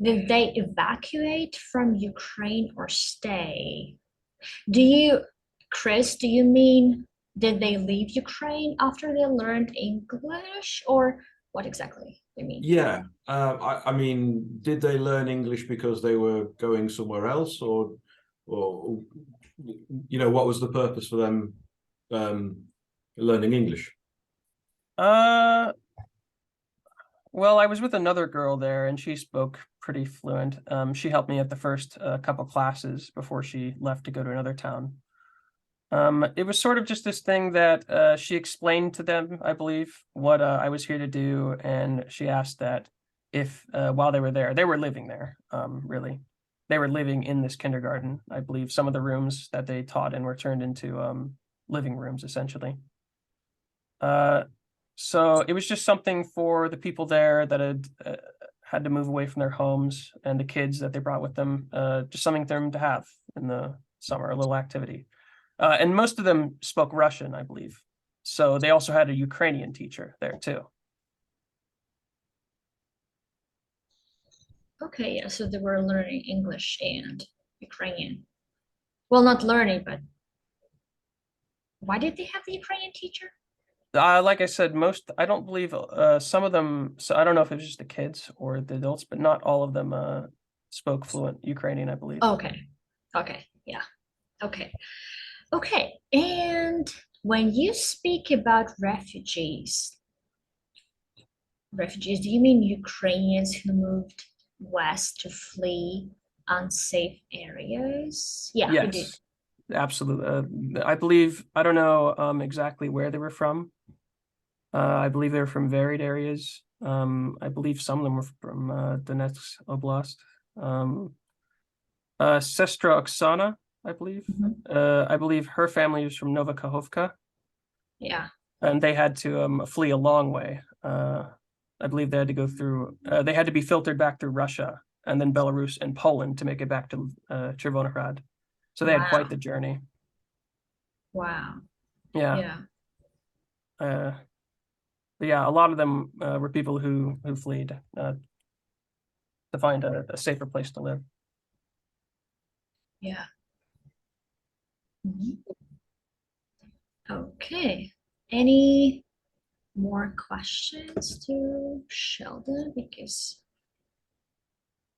did they evacuate from Ukraine or stay? Chris, do you mean did they leave Ukraine after they learned English, or what exactly do you mean? Yeah, I mean, did they learn English because they were going somewhere else, or what was the purpose for them learning English? Well, I was with another girl there and she spoke pretty fluent. She helped me at the first couple classes before she left to go to another town. It was sort of just this thing that she explained to them, I believe, what I was here to do. And she asked that if while they were there, they were living there, really. They were living in this kindergarten. I believe some of the rooms that they taught in were turned into living rooms, essentially. So it was just something for the people there that had to move away from their homes and the kids that they brought with them, just something for them to have in the summer, a little activity. And most of them spoke Russian, I believe. So they also had a Ukrainian teacher there too. Okay, yeah, so they were learning English and Ukrainian. Well, not learning, but why did they have the Ukrainian teacher? Like I said, I don't believe some of them, so I don't know if it was just the kids or the adults, but not all of them spoke fluent Ukrainian, I believe. Okay. Okay. Yeah. Okay. Okay. And when you speak about refugees, do you mean Ukrainians who moved west to flee unsafe areas? Yeah, we did. Yes, absolutely. I believe, I don't know exactly where they were from. I believe they're from varied areas. I believe some of them were from Donetsk Oblast. Sestra Oksana, I believe. I believe her family was from Novokhovka. Yeah. And they had to flee a long way. I believe they had to go through, they had to be filtered back through Russia and then Belarus and Poland to make it back to Chervonograd. So they had quite the journey. Wow. Yeah. Yeah, a lot of them were people who fled to find a safer place to live. Yeah. Okay. Any more questions to Sheldon? Because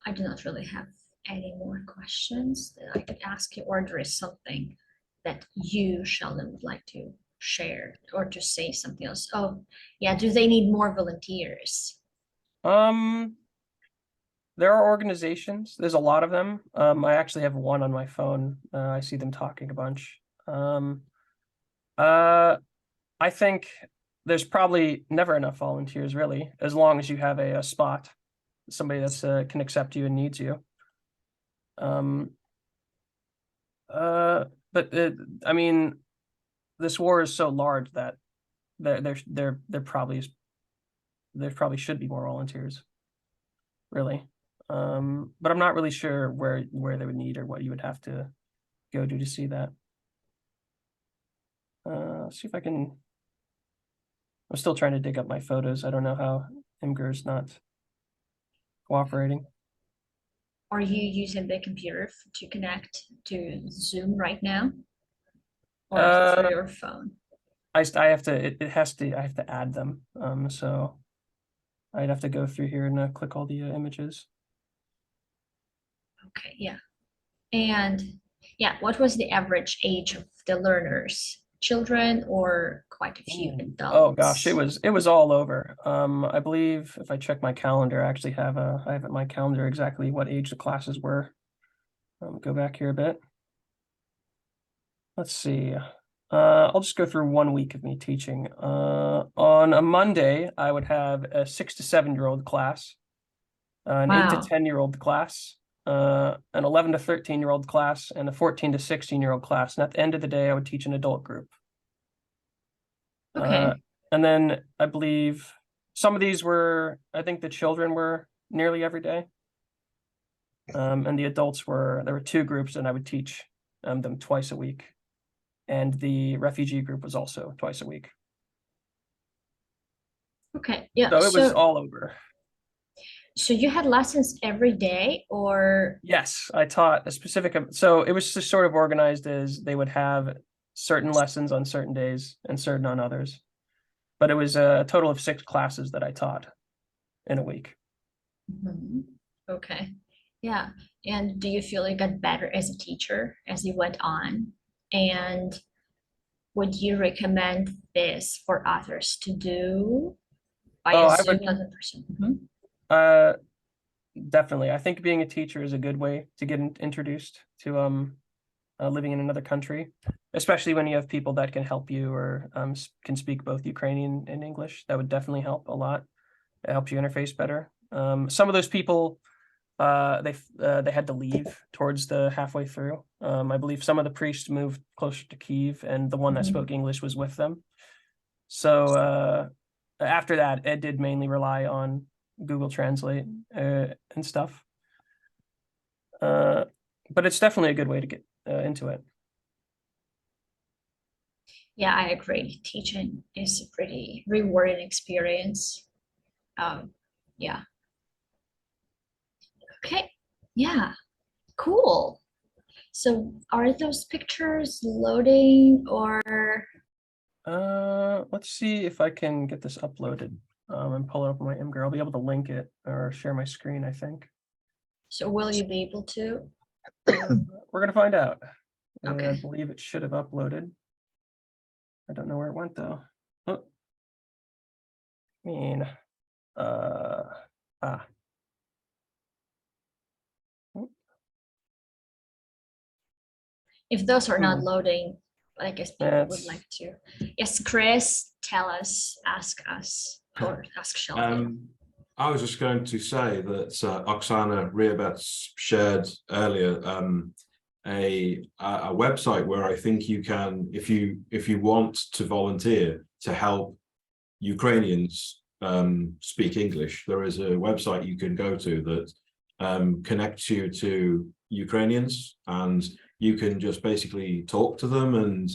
I do not really have any more questions that I could ask you, or there is something that you, Sheldon, would like to share or to say something else. Oh, yeah. Do they need more volunteers? There are organizations. There's a lot of them. I actually have one on my phone. I see them talking a bunch. I think there's probably never enough volunteers, really, as long as you have a spot, somebody that's can accept you and needs you. But I mean, this war is so large that there probably should be more volunteers, really. But I'm not really sure where they would need or what you would have to go to see that. See if I can. I'm still trying to dig up my photos. I don't know how Imgur's not cooperating. Are you using the computer to connect to Zoom right now? or through your phone? I have to. It has to. I have to add them. So I'd have to go through here and click all the images. Okay, yeah. And yeah, what was the average age of the learners? Children or quite a few adults? Oh gosh, it was all over. I believe if I check my calendar, I actually have I have at my calendar exactly what age the classes were. Go back here a bit. Let's see. I'll just go through 1 week of me teaching. On a Monday, I would have a 6 to 7-year-old class, an 8 to Wow. 10-year-old class, an 11 to 13-year-old class, and a 14 to 16-year-old class. And at the end of the day, I would teach an adult group. Okay. And then I believe some of these were, I think the children were nearly every day. And the adults there were 2 groups, and I would teach them twice a week. And the refugee group was also twice a week. Okay. Yeah. So it was all over. So you had lessons every day, or? Yes, I taught a specific, so it was just sort of organized as they would have certain lessons on certain days and certain on others. But it was a total of 6 classes that I taught in a week. Mhm. Okay. Yeah. And do you feel you got better as a teacher as you went on? And would you recommend this for others to do? I Oh, I assume would. not the person. Mhm. Definitely. I think being a teacher is a good way to get introduced to living in another country, especially when you have people that can help you or can speak both Ukrainian and English. That would definitely help a lot. It helps you interface better. Some of those people, they had to leave towards the halfway through. I believe some of the priests moved closer to Kyiv, and the one that spoke English was with them. So after that, Ed did mainly rely on Google Translate and stuff. But it's definitely a good way to get into it. Yeah, I agree. Teaching is a pretty rewarding experience. Yeah. Okay. Yeah. Cool. So are those pictures loading or? Let's see if I can get this uploaded and pull it up on my Imgur. I'll be able to link it or share my screen, I think. So will you be able to? We're gonna find out. Okay. I believe it should have uploaded. I don't know where it went though. Oh. I mean, If those are not Hmm. loading, I guess people would like to. Yes, Chris, tell us, ask us, or ask Sheldon. I was just going to say that Oksana Riabets shared earlier a website where I think you can, if you want to volunteer to help Ukrainians speak English, there is a website you can go to that connects you to Ukrainians, and you can just basically talk to them and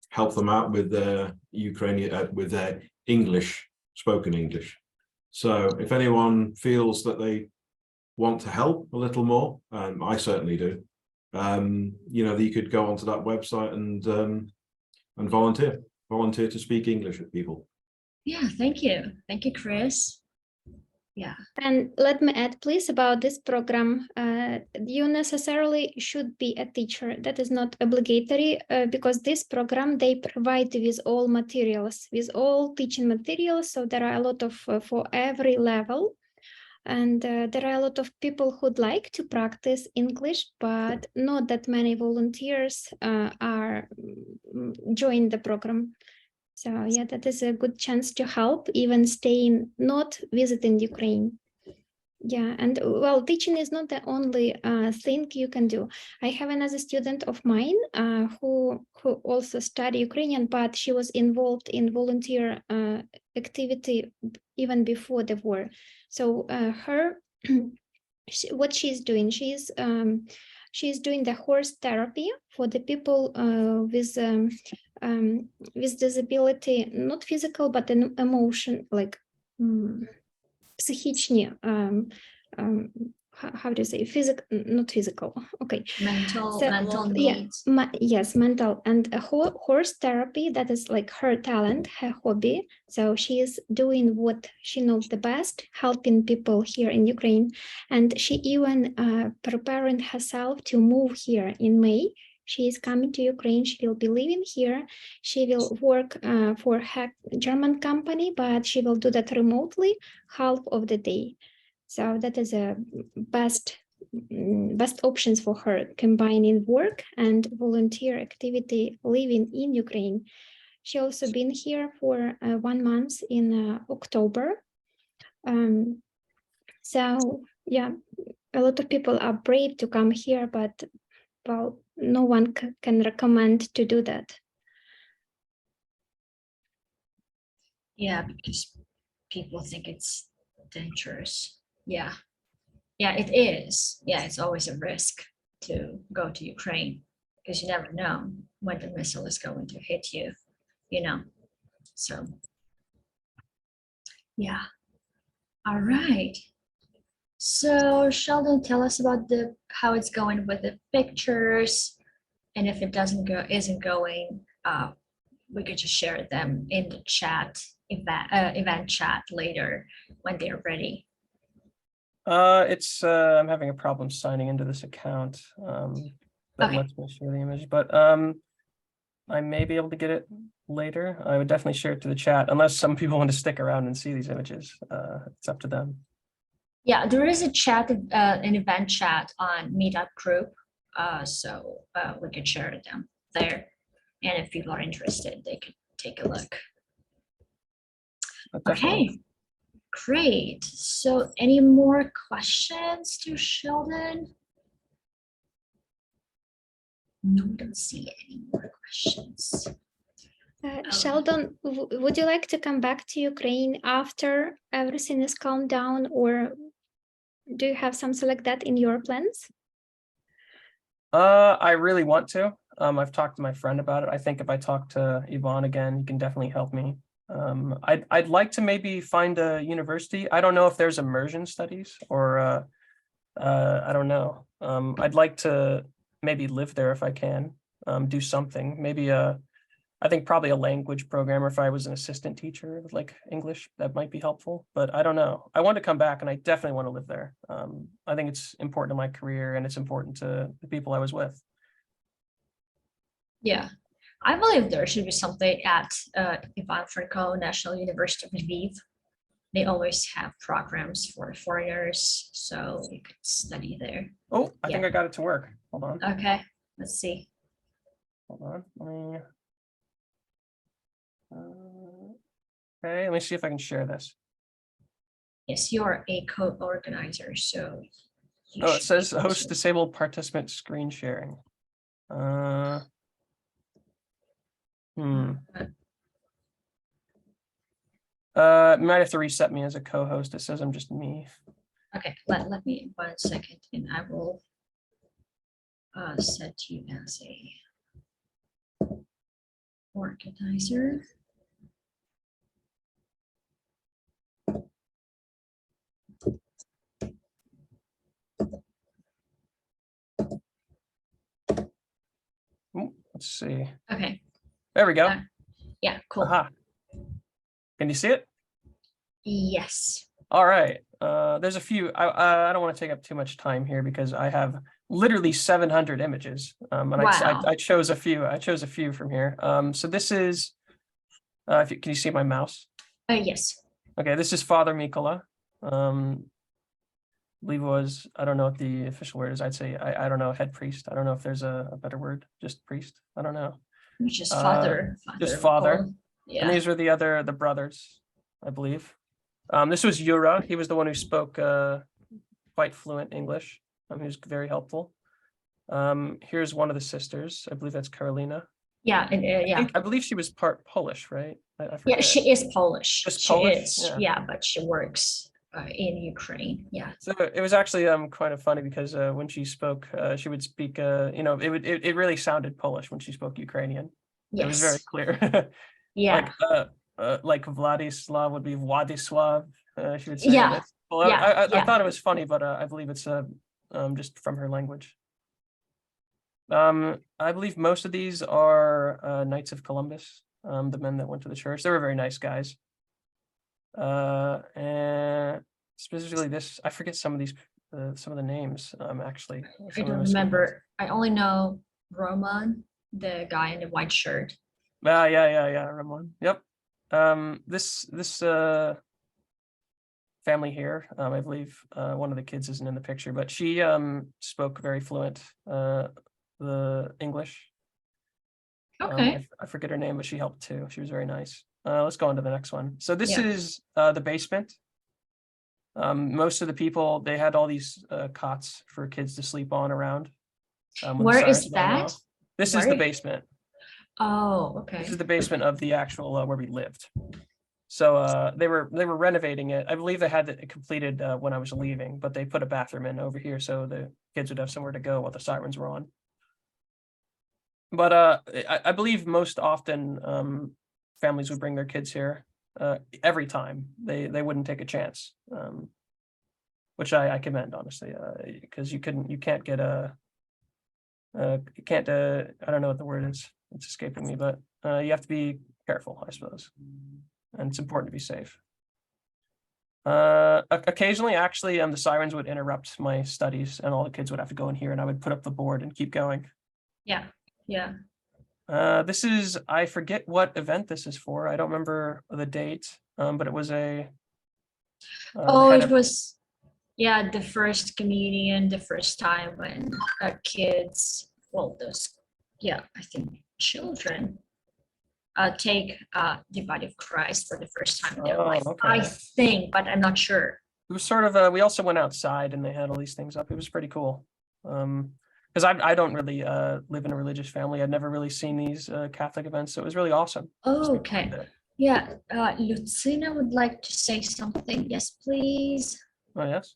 help them out with their with their English, spoken English. So if anyone feels that they want to help a little more, I certainly do. You could go onto that website and volunteer to speak English with people. Yeah, thank you, Chris. Yeah. And let me add, please, about this program. You necessarily should be a teacher. That is not obligatory because this program, they provide with all materials, with all teaching materials. So there are a lot of, for every level. And there are a lot of people who'd like to practice English, but not that many volunteers are join the program. So yeah, that is a good chance to help, even staying, not visiting Ukraine. Yeah, and well, teaching is not the only thing you can do. I have another student of mine who also study Ukrainian, but she was involved in volunteer activity even before the war. So what she's doing, she's doing the horse therapy for the people with disability, not physical, but an emotion, like psychiczne how do you say physical, not physical, okay, Mental So, mental yeah, needs. yes, mental and horse therapy, that is like her talent, her hobby. So she is doing what she knows the best, helping people here in Ukraine, and she even preparing herself to move here in May. She is coming to Ukraine. She will be living here. She will work for her German company, but she will do that remotely half of the day. So that is a best options for her, combining work and volunteer activity living in Ukraine. She also been here for 1 month in October. So yeah, a lot of people are brave to come here, but well, no one can recommend to do that. Yeah, because people think it's dangerous. Yeah. Yeah, it is. Yeah, it's always a risk to go to Ukraine because you never know when the missile is going to hit you, you know. So, yeah. All right. So, Sheldon, tell us about how it's going with the pictures, and if it isn't going, we could just share them in the chat event chat later when they're ready. I'm having a problem signing into this account that Okay. lets me share the image, but I may be able to get it later. I would definitely share it to the chat unless some people want to stick around and see these images. It's up to them. Yeah, there is a chat, an event chat on Meetup group, so we could share them there. And if people are interested, they could take a look. But definitely. Okay, great. So any more questions to Sheldon? No, we don't see any more questions. Sheldon, would you like to come back to Ukraine after everything is calmed down, or do you have something like that in your plans? I really want to. I've talked to my friend about it. I think if I talk to Yvonne again, he can definitely help me. I'd like to maybe find a university. I don't know if there's immersion studies or I don't know. I'd like to maybe live there if I can, do something. Maybe I think probably a language programmer if I was an assistant teacher with like English, that might be helpful, but I don't know. I want to come back and I definitely want to live there. I think it's important to my career and it's important to the people I was with. Yeah, I believe there should be something at Ivan Franko National University of Lviv. They always have programs for foreigners, so you could study there. Oh, I think I got it to work. Hold on. Okay, let's see. Hold on. Okay, let me see if I can share this. Yes, you're a co-organizer, so. Oh, it says host disabled participant screen sharing. Might have to reset me as a co-host. It says I'm just me. Okay, let me 1 second and I will set you as a organizer. Ooh, let's see. Okay. There we go. Yeah, cool. Aha. Can you see it? Yes. All right. There's a few. I don't want to take up too much time here because I have literally 700 images. And Wow. I chose a few. I chose a few from here. So this is. Can you see my mouse? Yes. Okay, this is Father Mikola. Believe was, I don't know what the official word is. I'd say I don't know, head priest. I don't know if there's a better word. Just priest. I don't know. Just father. Just father. Yeah. And these are the brothers, I believe. This was Yura. He was the one who spoke quite fluent English. He was very helpful. Here's one of the sisters. I believe that's Karolina. Yeah, and yeah. I believe she was part Polish, right? I Yeah, she is Polish. Just she Polish? is. Yeah, but she works in Ukraine. Yeah. So it was actually kind of funny because when she spoke, she would speak. It really sounded Polish when she spoke Ukrainian. Yes. It was very clear. Yeah. Like Vladislav would be Władysław. she would say. Yeah. That's, well, Yeah, I yeah. thought it was funny, but I believe it's just from her language. I believe most of these are Knights of Columbus, the men that went to the church. They were very nice guys. And specifically this, I forget some of these, some of the names. Actually, I don't remember. I only know Roman, the guy in the white shirt. Yeah, Ramon. Yep. This family here, I believe one of the kids isn't in the picture, but she spoke very fluent the English. Okay. I forget her name, but she helped too. She was very nice. Let's go on to the next one. So this Yeah. is the basement. Most of the people, they had all these cots for kids to sleep on around. When the Where sirens is were going that? off. This is Where the is- basement. Oh, okay. This is the basement of the actual where we lived. So they were renovating it. I believe they had it completed when I was leaving, but they put a bathroom in over here so the kids would have somewhere to go while the sirens were on. But I believe most often families would bring their kids here every time. They wouldn't take a chance, which I commend, honestly, because you can't get a I don't know what the word is. It's escaping me, but you have to be careful, I suppose. And it's important to be safe. Occasionally, actually, the sirens would interrupt my studies and all the kids would have to go in here and I would put up the board and keep going. Yeah, yeah. This is, I forget what event this is for. I don't remember the date, but it was a. Oh, it was, yeah, the first communion, the first time when kids, well, those, yeah, I think children take the body of Christ for the first time in their life. okay. I think, but I'm not sure. It was sort of, we also went outside and they had all these things up. It was pretty cool. Because I don't really live in a religious family. I'd never really seen these Catholic events, so it was really awesome. Oh, okay. Yeah, Lucina would like to say something. Yes, please. Oh, yes.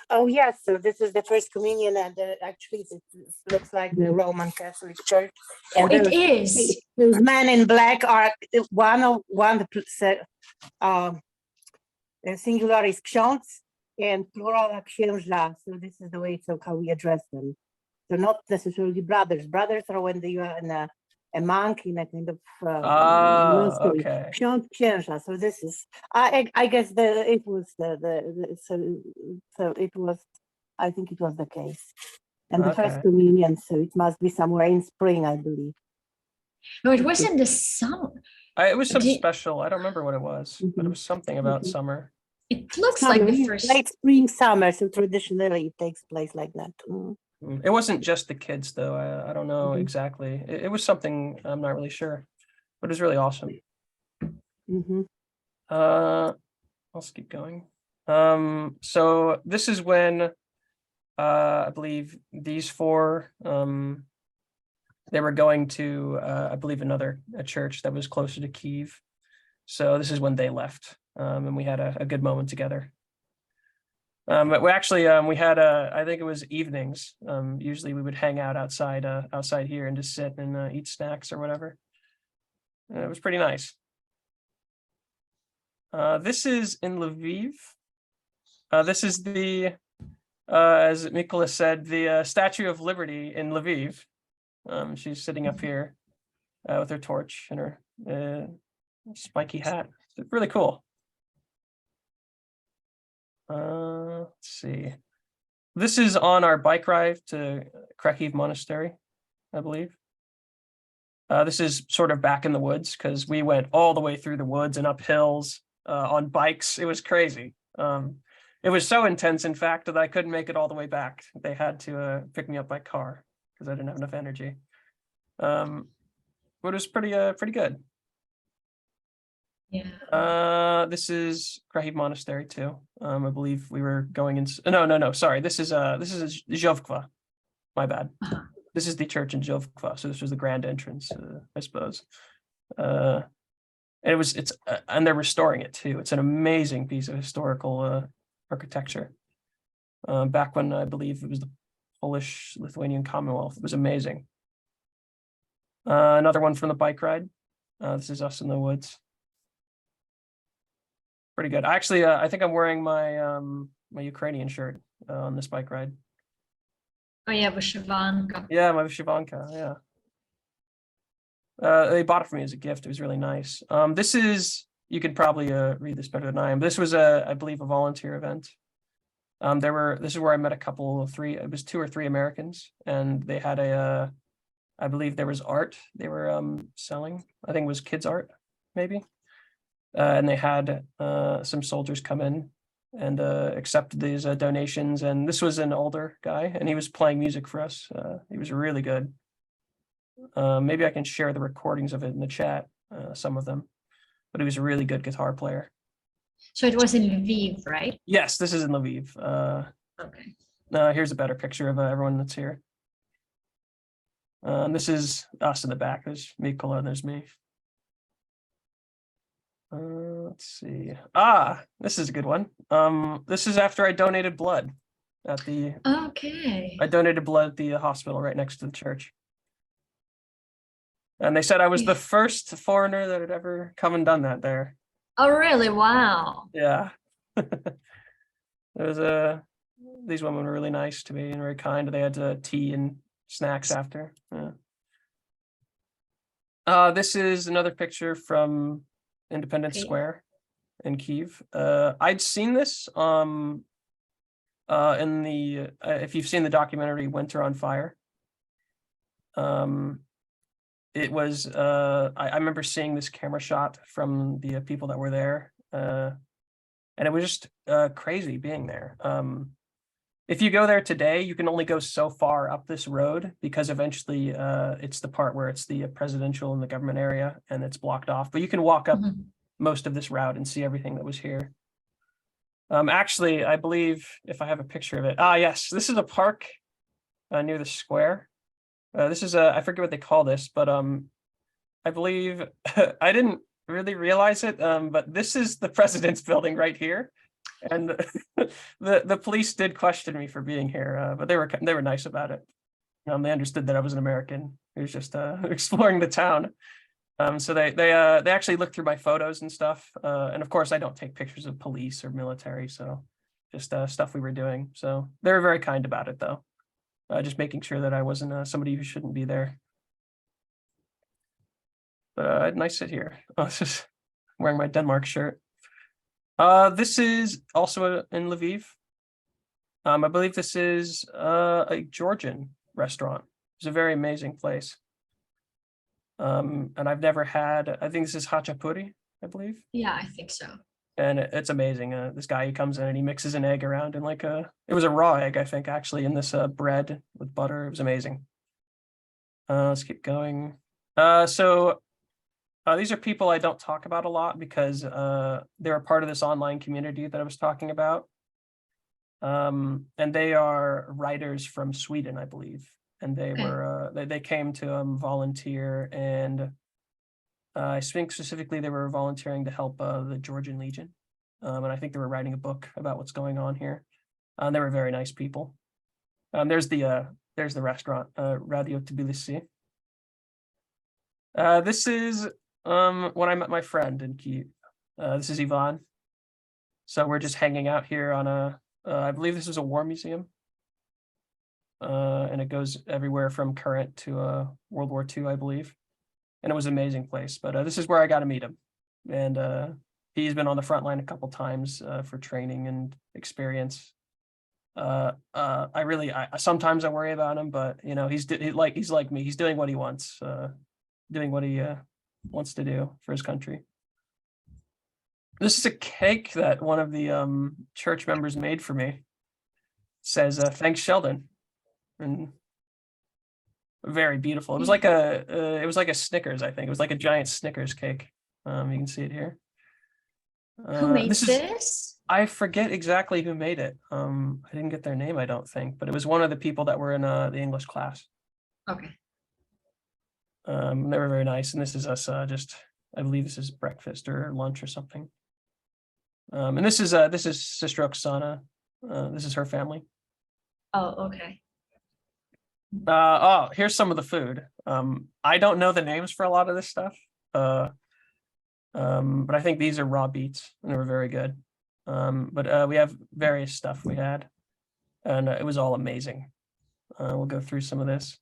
Oh, yes. So this is the first communion, and actually, it looks like the Roman Catholic Church. Oh, And it is. those men in black are singular is ksiądz and plural are księża. So this is the way so how we address them. So not necessarily brothers. Brothers are when you are in a monk in a kind of monastery. Okay. Ksiądz, księża. So this is I guess it was so it was, I think it was the case. And the first Okay. communion, so it must be somewhere in spring, I believe. No, it was in the summer. It was some Did- special. I don't remember what it was, but it was something about summer. It looks like Summer, the yeah, first. late spring, summer. So traditionally it takes place like that. It wasn't just the kids, though. I don't know Mhm. exactly. It was something, I'm not really sure, but it was really awesome. Mhm. Let's keep going. So this is when I believe these four they were going to I believe a church that was closer to Kyiv. So this is when they left, and we had a good moment together. But we actually we had I think it was evenings. Usually we would hang out outside here and just sit and eat snacks or whatever. It was pretty nice. This is in Lviv. This is the, as Mikola said, the Statue of Liberty in Lviv. She's sitting up here with her torch and her spiky hat. It's really cool. Let's see. This is on our bike ride to Kharkiv Monastery, I believe. This is sort of back in the woods because we went all the way through the woods and up hills on bikes. It was crazy. It was so intense, in fact, that I couldn't make it all the way back. They had to pick me up by car because I didn't have enough energy. But it was pretty good. Yeah. This is Kharkiv Monastery too. I believe we were going in. No. Sorry, this is Zhovkva. My bad. This is the church in Zhovkva. So this was the grand entrance, I suppose. And and they're restoring it too. It's an amazing piece of historical architecture. Back when I believe it was the Polish-Lithuanian Commonwealth. It was amazing. Another one from the bike ride. This is us in the woods. Pretty good. Actually, I think I'm wearing my my Ukrainian shirt on this bike ride. Oh yeah, Vyshivanka. Yeah, my Shivanka. Yeah. They bought it for me as a gift. It was really nice. This is, you could probably read this better than I am. This was I believe, a volunteer event. This is where I met a couple, it was 2 or 3 Americans, and they had I believe there was art they were selling. I think it was kids art, maybe. And they had some soldiers come in and accept these donations. And this was an older guy, and he was playing music for us. He was really good. Maybe I can share the recordings of it in the chat, some of them. But he was a really good guitar player. So it was in Lviv, right? Yes, this is in Lviv. Okay. Here's a better picture of everyone that's here. This is us in the back. There's Mikola and there's me. Let's see. This is a good one. This is after I donated blood at the. Okay. I donated blood at the hospital right next to the church. And they said I was the first foreigner that had ever come and done that there. Oh, really? Wow. Yeah. It was these women were really nice to me and very kind. They had tea and snacks after. Yeah. This is another picture from Independence Square in Kyiv. I'd seen this in the if you've seen the documentary Winter on Fire. It was I remember seeing this camera shot from the people that were there, and it was just crazy being there. If you go there today, you can only go so far up this road because eventually it's the part where it's the presidential and the government area and it's blocked off. But you can walk up most of this route and see everything that was here. Actually, I believe if I have a picture of it. Yes, this is a park near the square. This is I forget what they call this, but I believe I didn't really realize it, but this is the president's building right here. And the police did question me for being here, but they were nice about it. They understood that I was an American who was just exploring the town. So they actually looked through my photos and stuff. And of course, I don't take pictures of police or military, so just stuff we were doing. So they were very kind about it, though. Just making sure that I wasn't somebody who shouldn't be there. But nice sit here. I was just wearing my Denmark shirt. This is also in Lviv. I believe this is a Georgian restaurant. It's a very amazing place. And I've never had, I think this is hachapuri, I believe. Yeah, I think so. And it's amazing. This guy, he comes in and he mixes an egg around in like it was a raw egg, I think, actually, in this bread with butter. It was amazing. Let's keep going. So these are people I don't talk about a lot because they're a part of this online community that I was talking about. And they are writers from Sweden, I believe. And they were they came to volunteer, and I think specifically they were volunteering to help the Georgian Legion. And I think they were writing a book about what's going on here. They were very nice people. There's the restaurant, Radio Tbilisi. This is when I met my friend in Kyiv. This is Ivan. So we're just hanging out here on I believe this is a war museum. And it goes everywhere from current to World War II, I believe. And it was an amazing place. But this is where I got to meet him. And he's been on the front line a couple times for training and experience. Sometimes I worry about him, but you know, he's like me. He's doing what he wants, doing what he wants to do for his country. This is a cake that one of the church members made for me. It says, "Thanks, Sheldon," and very beautiful. It was like a Snickers, I think. It was like a giant Snickers cake. You can see it here. Who made this? I forget exactly who made it. I didn't get their name, I don't think, but it was one of the people that were in the English class. Okay. They were very nice, and this is us. I believe this is breakfast or lunch or something. And this is Sister Oksana. This is her family. Oh, okay. Here's some of the food. I don't know the names for a lot of this stuff. But I think these are raw beets and they were very good. But we have various stuff we had, and it was all amazing. We'll go through some of this.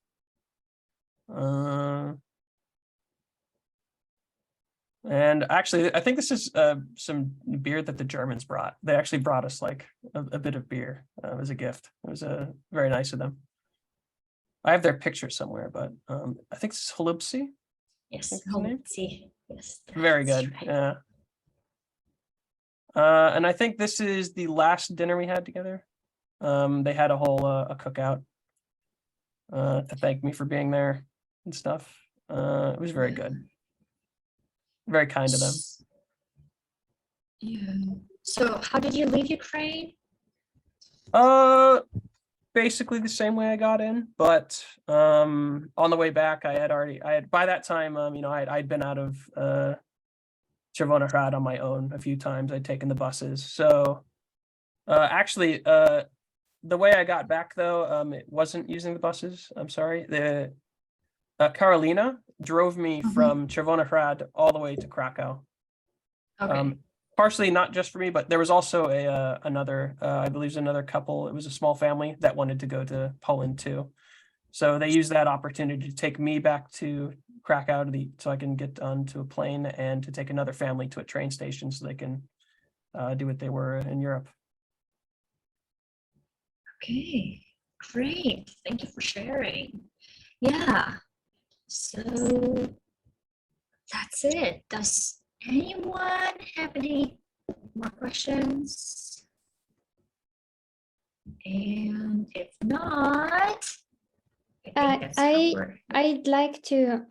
And actually, I think this is some beer that the Germans brought. They actually brought us like a bit of beer as a gift. It was very nice of them. I have their picture somewhere, but I think this is Holubsi. Yes, What's his name? see. Yes. Very that's good. right. Yeah. And I think this is the last dinner we had together. They had a whole a cookout to thank me for being there and stuff. It was very good. Very kind of them. Yeah. So how did you leave Ukraine? Basically the same way I got in, but on the way back, I had by that time, you know, I'd been out of Chervonograd on my own a few times. I'd taken the buses. So actually, the way I got back though, it wasn't using the buses. I'm sorry. The Carolina drove me from Chervonograd all the way to Krakow. Okay. Partially not just for me, but there was also another, I believe another couple. It was a small family that wanted to go to Poland too. So they used that opportunity to take me back to Krakow so I can get onto a plane, and to take another family to a train station so they can do what they were in Europe. Okay, great. Thank you for sharing. Yeah. So that's it. Does anyone have any more questions? And if not, I think that's covered. I'd like to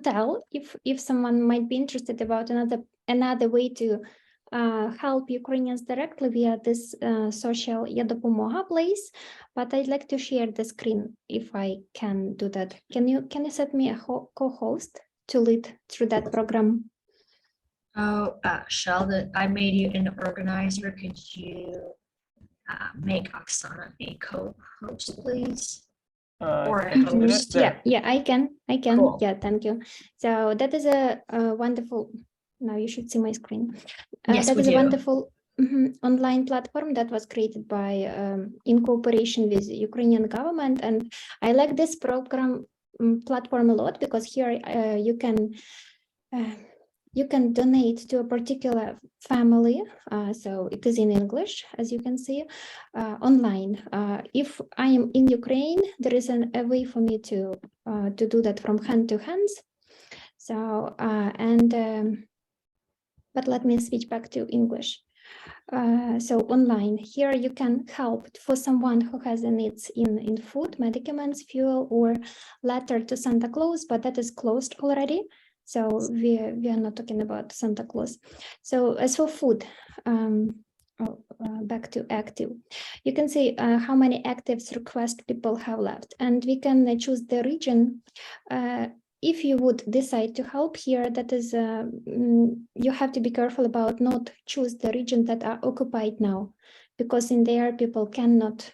tell if someone might be interested about another way to help Ukrainians directly via this social Є допомога place, but I'd like to share the screen if I can do that. Can you set me a co-host to lead through that program? Oh, Sheldon, I made you an organizer. Could you make Oksana a co-host, please? Or a host? Yeah, I can. Cool. Yeah, thank you. So that is a wonderful. Now you should see my screen. Yes, that we is a do. wonderful online platform that was created by in cooperation with the Ukrainian government, and I like this program platform a lot because here you can donate to a particular family. So it is in English, as you can see, online. If I am in Ukraine, there is a way for me to do that from hand to hands. So but let me switch back to English. So online, here you can help for someone who has a needs in food, medicaments, fuel, or letter to Santa Claus, but that is closed already. So we are not talking about Santa Claus. So as for food, back to active, you can see how many actives request people have left, and we can choose the region. If you would decide to help here, that is, you have to be careful about not choose the region that are occupied now, because in there people cannot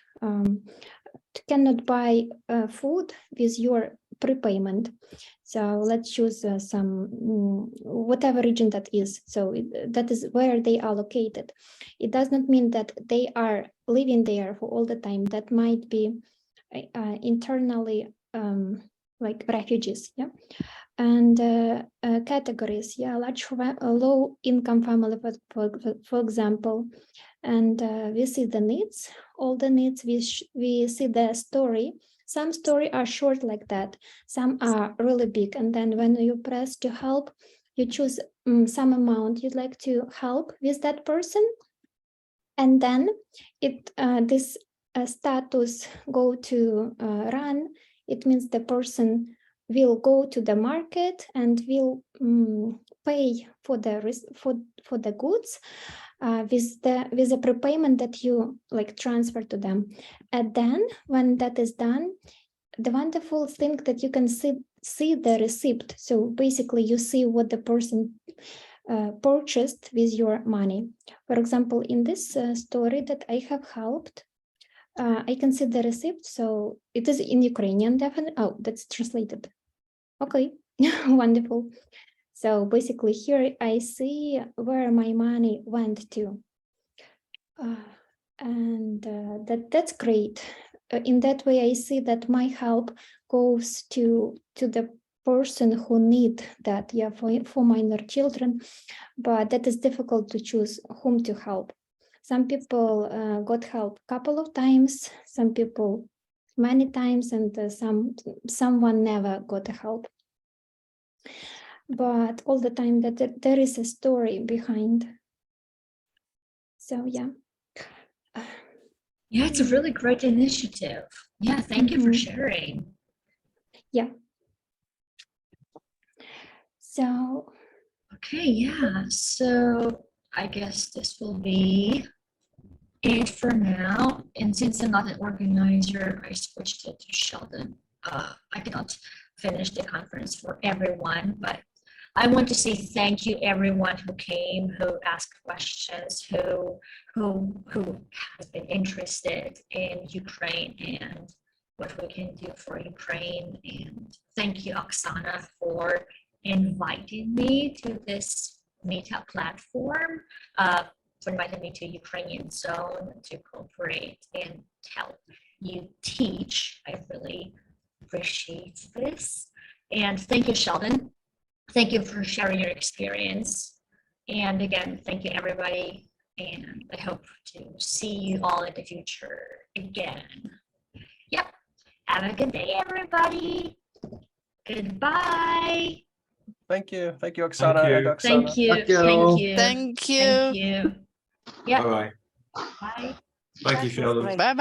buy food with your prepayment. So let's choose some whatever region that is. So that is where they are located. It does not mean that they are living there for all the time. That might be internally like refugees, yeah. And categories, yeah, low income family, for example. And we see the needs, all the needs. We see the story. Some story are short like that, some are really big. And then when you press to help, you choose some amount you'd like to help with that person. And then this status go to run. It means the person will go to the market and will pay for the goods with the prepayment that you like transfer to them. And then when that is done, the wonderful thing that you can see the receipt. So basically you see what the person purchased with your money. For example, in this story that I have helped, I can see the receipt. So it is in Ukrainian, definitely. Oh, that's translated. Okay, wonderful. So basically here I see where my money went to. That's great. In that way, I see that my help goes to the person who need that, yeah, for minor children, but that is difficult to choose whom to help. Some people got help a couple of times, some people many times, and someone never got help. But all the time that there is a story behind. So yeah. Yeah, it's a really great initiative. Yeah, thank you for sharing. Yeah. So. Okay, yeah. So I guess this will be it for now. And since I'm not an organizer, I switched it to Sheldon. I cannot finish the conference for everyone, but I want to say thank you everyone who came, who asked questions, who has been interested in Ukraine and what we can do for Ukraine. And thank you, Oksana, for inviting me to this meetup platform, for inviting me to Ukrainian Zone to cooperate and help you teach. I really appreciate this. And thank you, Sheldon. Thank you for sharing your experience. And again, thank you, everybody. And I hope to see you all in the future again. Yep. Have a good day, everybody. Goodbye. Thank you, Oksana you. and Oksana. Thank you. Thank you. Thank you. Thank you. Thank you. Yeah. Bye-bye. Bye. Thank you, That was Sheldon. great. Bye bye.